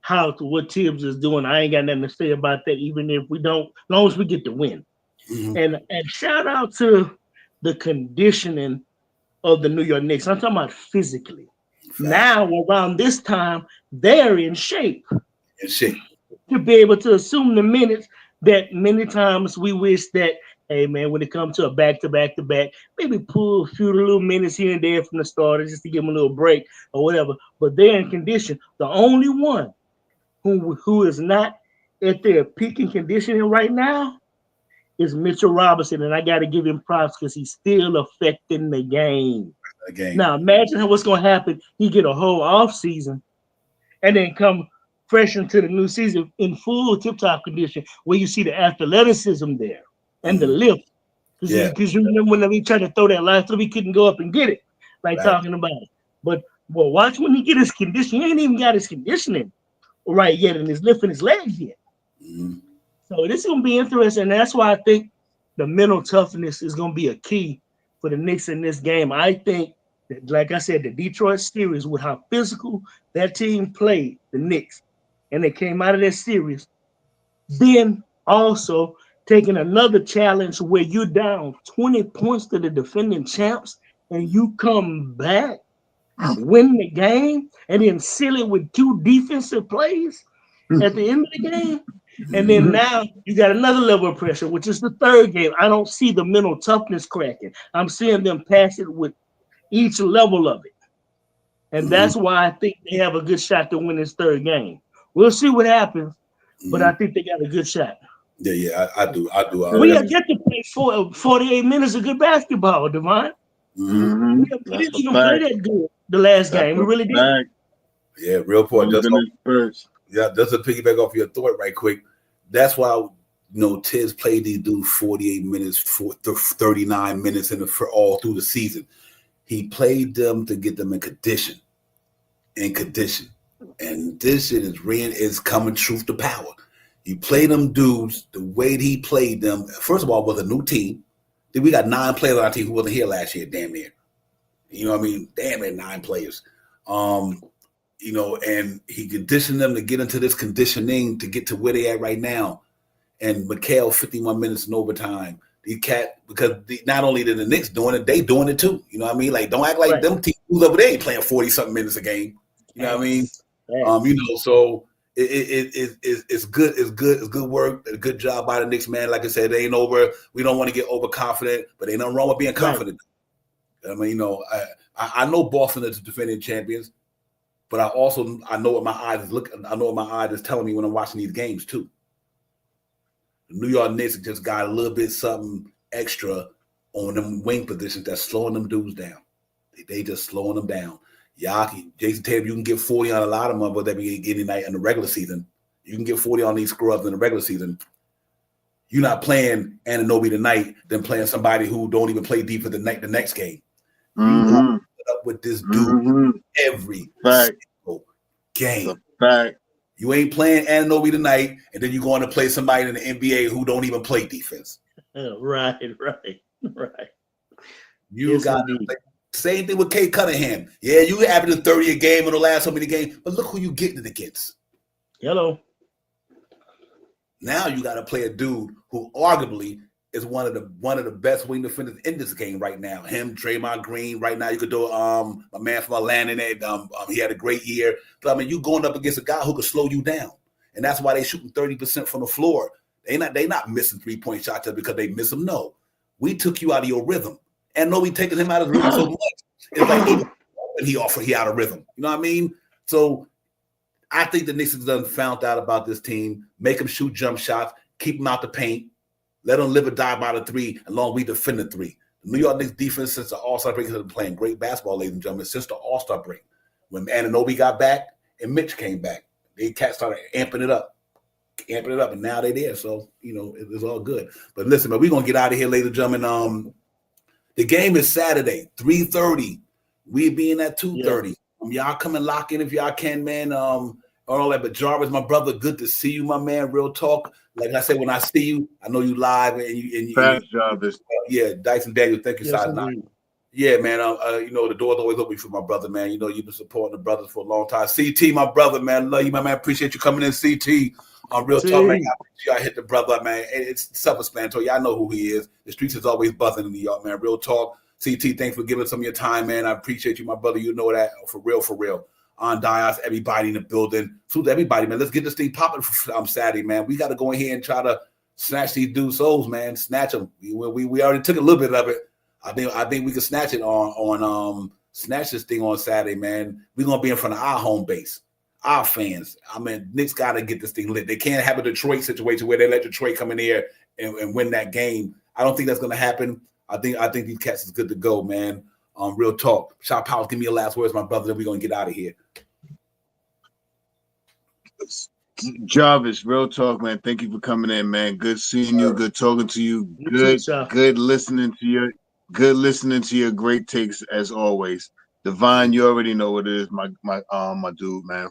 what Tibbs is doing. I ain't got nothing to say about that, even if we don't, as long as we get the win. And shout out to the conditioning of the New York Knicks. I'm talking about physically. Now around this time, they're in shape. To be able to assume the minutes that many times we wish that, hey man, when it comes to a back-to-back, maybe pull a few little minutes here and there from the starter just to give them a little break or whatever. But they're in condition. The only one who is not at their peaking conditioning right now is Mitchell Robinson, and I got to give him props because he's still affecting the game. Now imagine what's going to happen. He get a whole off season, and then come fresh into the new season in full tip-top condition, where you see the athleticism there and the lift. Because you remember when we tried to throw that last, he couldn't go up and get it, talking about it. But watch when he get his conditioning. He ain't even got his conditioning right yet, and he's lifting his legs yet. So this is going to be interesting. And that's why I think the mental toughness is going to be a key for the Knicks in this game. I think that, like I said, the Detroit series, with how physical that team played, the Knicks, and they came out of that series, then also taking another challenge where you're down 20 points to the defending champs and you come back, win the game, and then seal it with 2 defensive plays at the end of the game. And then now you got another level of pressure, which is the third game. I don't see the mental toughness cracking. I'm seeing them pass it with each level of it. And that's why I think they have a good shot to win this third game. We'll see what happens, but I think they got a good shot. Yeah, I do. We get to play 48 minutes of good basketball, Devon. We didn't even play that good the last game. We really did. Yeah, real point. Just to piggyback off your thought right quick. That's why Tiz played these dudes 48 minutes, 39 minutes all through the season. He played them to get them in condition. And this shit is coming truth to power. You play them dudes the way he played them. First of all, with a new team. Then we got 9 players on our team who wasn't here last year, damn near. You know what I mean? Damn near 9 players. And he conditioned them to get into this conditioning to get to where they at right now. And Mikal, 51 minutes in overtime. Not only did the Knicks doing it, they doing it too. You know what I mean? Like, don't act like them teams over there ain't playing 40-something minutes a game. You know what I mean? So It's good. It's good work. A good job by the Knicks, man. Like I said, they ain't over. We don't want to get overconfident, but ain't nothing wrong with being confident. Right. I mean, I know Boston is the defending champions, but I know what my eyes is looking. I know what my eyes is telling me when I'm watching these games too. The New York Knicks just got a little bit something extra on them wing positions that's slowing them dudes down. They just slowing them down. Jason Tatum, you can get 40 on a lot of them, but any night in the regular season. You can get 40 on these scrubs in the regular season. You're not playing Anunoby tonight, then playing somebody who don't even play deep for the next game. Mm-hmm. You put up with this dude every single game. You ain't playing Anunoby tonight, and then you're going to play somebody in the NBA who don't even play defense. Right. You got to play. Same thing with Kate Cunningham. Yeah, you averaging 30 a game in the last so many games, but look who you getting it against. Hello. Now you got to play a dude who arguably is one of the best wing defenders in this game right now. Him, Draymond Green. Right now, you could do a man from Atlanta. He had a great year. But I mean, you going up against a guy who could slow you down, and that's why they shooting 30% from the floor. They not missing 3-point shots just because they miss them. No, we took you out of your rhythm. And no, we taking him out of rhythm so much. It's like he out of rhythm. You know what I mean? So I think the Knicks have done found out about this team. Make them shoot jump shots. Keep them out the paint. Let them live or die by the three, as long as we defend the three. The New York Knicks defense since the All-Star break has been playing great basketball, ladies and gentlemen, since the All-Star break. When Anunoby got back and Mitch came back, they started amping it up, and now they're there. So, it's all good. But listen, man, we're going to get out of here, ladies and gentlemen. The game is Saturday, 3:30. We being at 2:30. Y'all come and lock in if y'all can, man. All that. But Jarvis, my brother, good to see you, my man. Real talk. Like I said, when I see you, I know you live and you. Thanks, Jarvis. Yeah, Dyson Daniel, thank you, Silent. Yeah, man. The door's always open for my brother, man. You've been supporting the brothers for a long time. CT, my brother, man. Love you, my man. Appreciate you coming in, CT. Real talk, man. I hit the brother, man. It's self-explanatory. Y'all know who he is. The streets is always buzzing in New York, man. Real talk. CT, thanks for giving some of your time, man. I appreciate you, my brother. You know that for real. On Dias, everybody in the building. Salute to everybody, man. Let's get this thing popping for Saturday, man. We got to go in here and try to snatch these dudes' souls, man. Snatch them. We already took a little bit of it. I think we can snatch it on snatch this thing on Saturday, man. We're gonna be in front of our home base, our fans. I mean, Knicks gotta get this thing lit. They can't have a Detroit situation where they let Detroit come in here and win that game. I don't think that's gonna happen. I think these cats is good to go, man. Real talk. Shop House, give me your last words, my brother, then we're gonna get out of here. Jarvis, real talk, man. Thank you for coming in, man. Good seeing you. Good talking to you. Good listening to your great takes as always. Divine, you already know what it is, my dude, man.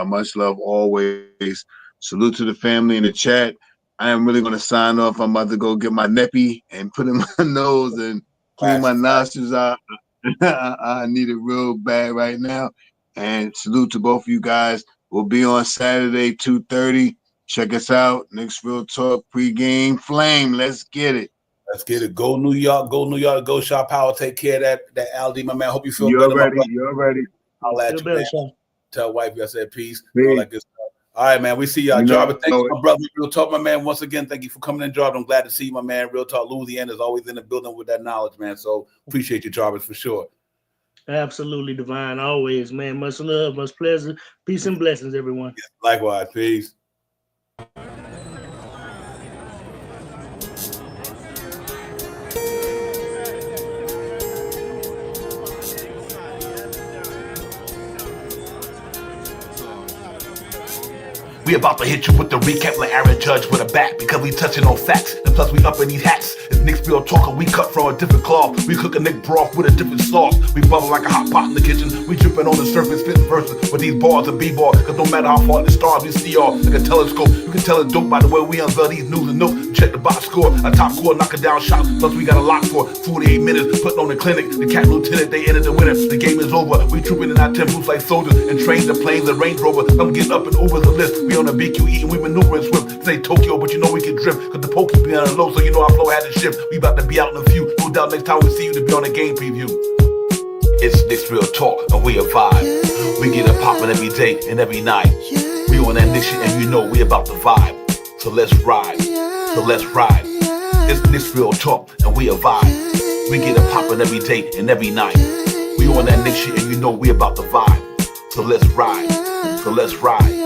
Much love always. Salute to the family in the chat. I am really gonna sign off. I'm about to go get my neppy and put in my nose and clean my nostrils out. I need it real bad right now. And salute to both of you guys. We'll be on Saturday, 2:30. Check us out. Knicks Real Talk pregame flame. Let's get it. Let's get it. Go New York. Go Shop Power. Take care of that Aldi, my man. Hope you feel better. You're ready. I'll let you, man. Tell wife I said peace. All that good stuff. All right, man. We see y'all. Jarvis, thank you, my brother. Real Talk, my man. Once again, thank you for coming in, Jarvis. I'm glad to see you, my man. Real Talk Louisiana is always in the building with that knowledge, man. So appreciate you, Jarvis, for sure. Absolutely, Divine. Always, man. Much love, much pleasure. Peace and blessings, everyone. Yeah, likewise. Peace. We about to hit you with the recap like Aaron Judge with a bat because we touching on facts. And plus we up in these hats. It's Knicks Real Talk, we cut from a different cloth. We cook a Knick broth with a different sauce. We bubble like a hot pot in the kitchen. We dripping on the surface, spitting verses with these bars and b-ball. Cause no matter how far the stars, we see y'all like a telescope. You can tell it's dope by the way we unveil these news and notes. Check the box score, a top score, knocking down shots. Plus we got a lock for 48 minutes, putting on the clinic. The Cat Lieutenant, they entered the winner. The game is over. We trooping in our temples like soldiers and train the planes and Range Rover. I'm getting up and over the list. We on the BQE and we maneuvering swift. Say Tokyo, but you know we can drift. Cause the pokey be on the low, so you know our flow had to shift. We about to be out in a few. No doubt next time we see you to be on a game preview. It's Knicks Real Talk and we a vibe. We get it poppin' every day and every night. We on that Knicks shit and you know we about to vibe. So let's ride. So let's ride. It's Knicks real talk and we a vibe. We get it poppin' every day and every night. We on that Knicks shit and you know we about to vibe. So let's ride. So let's ride.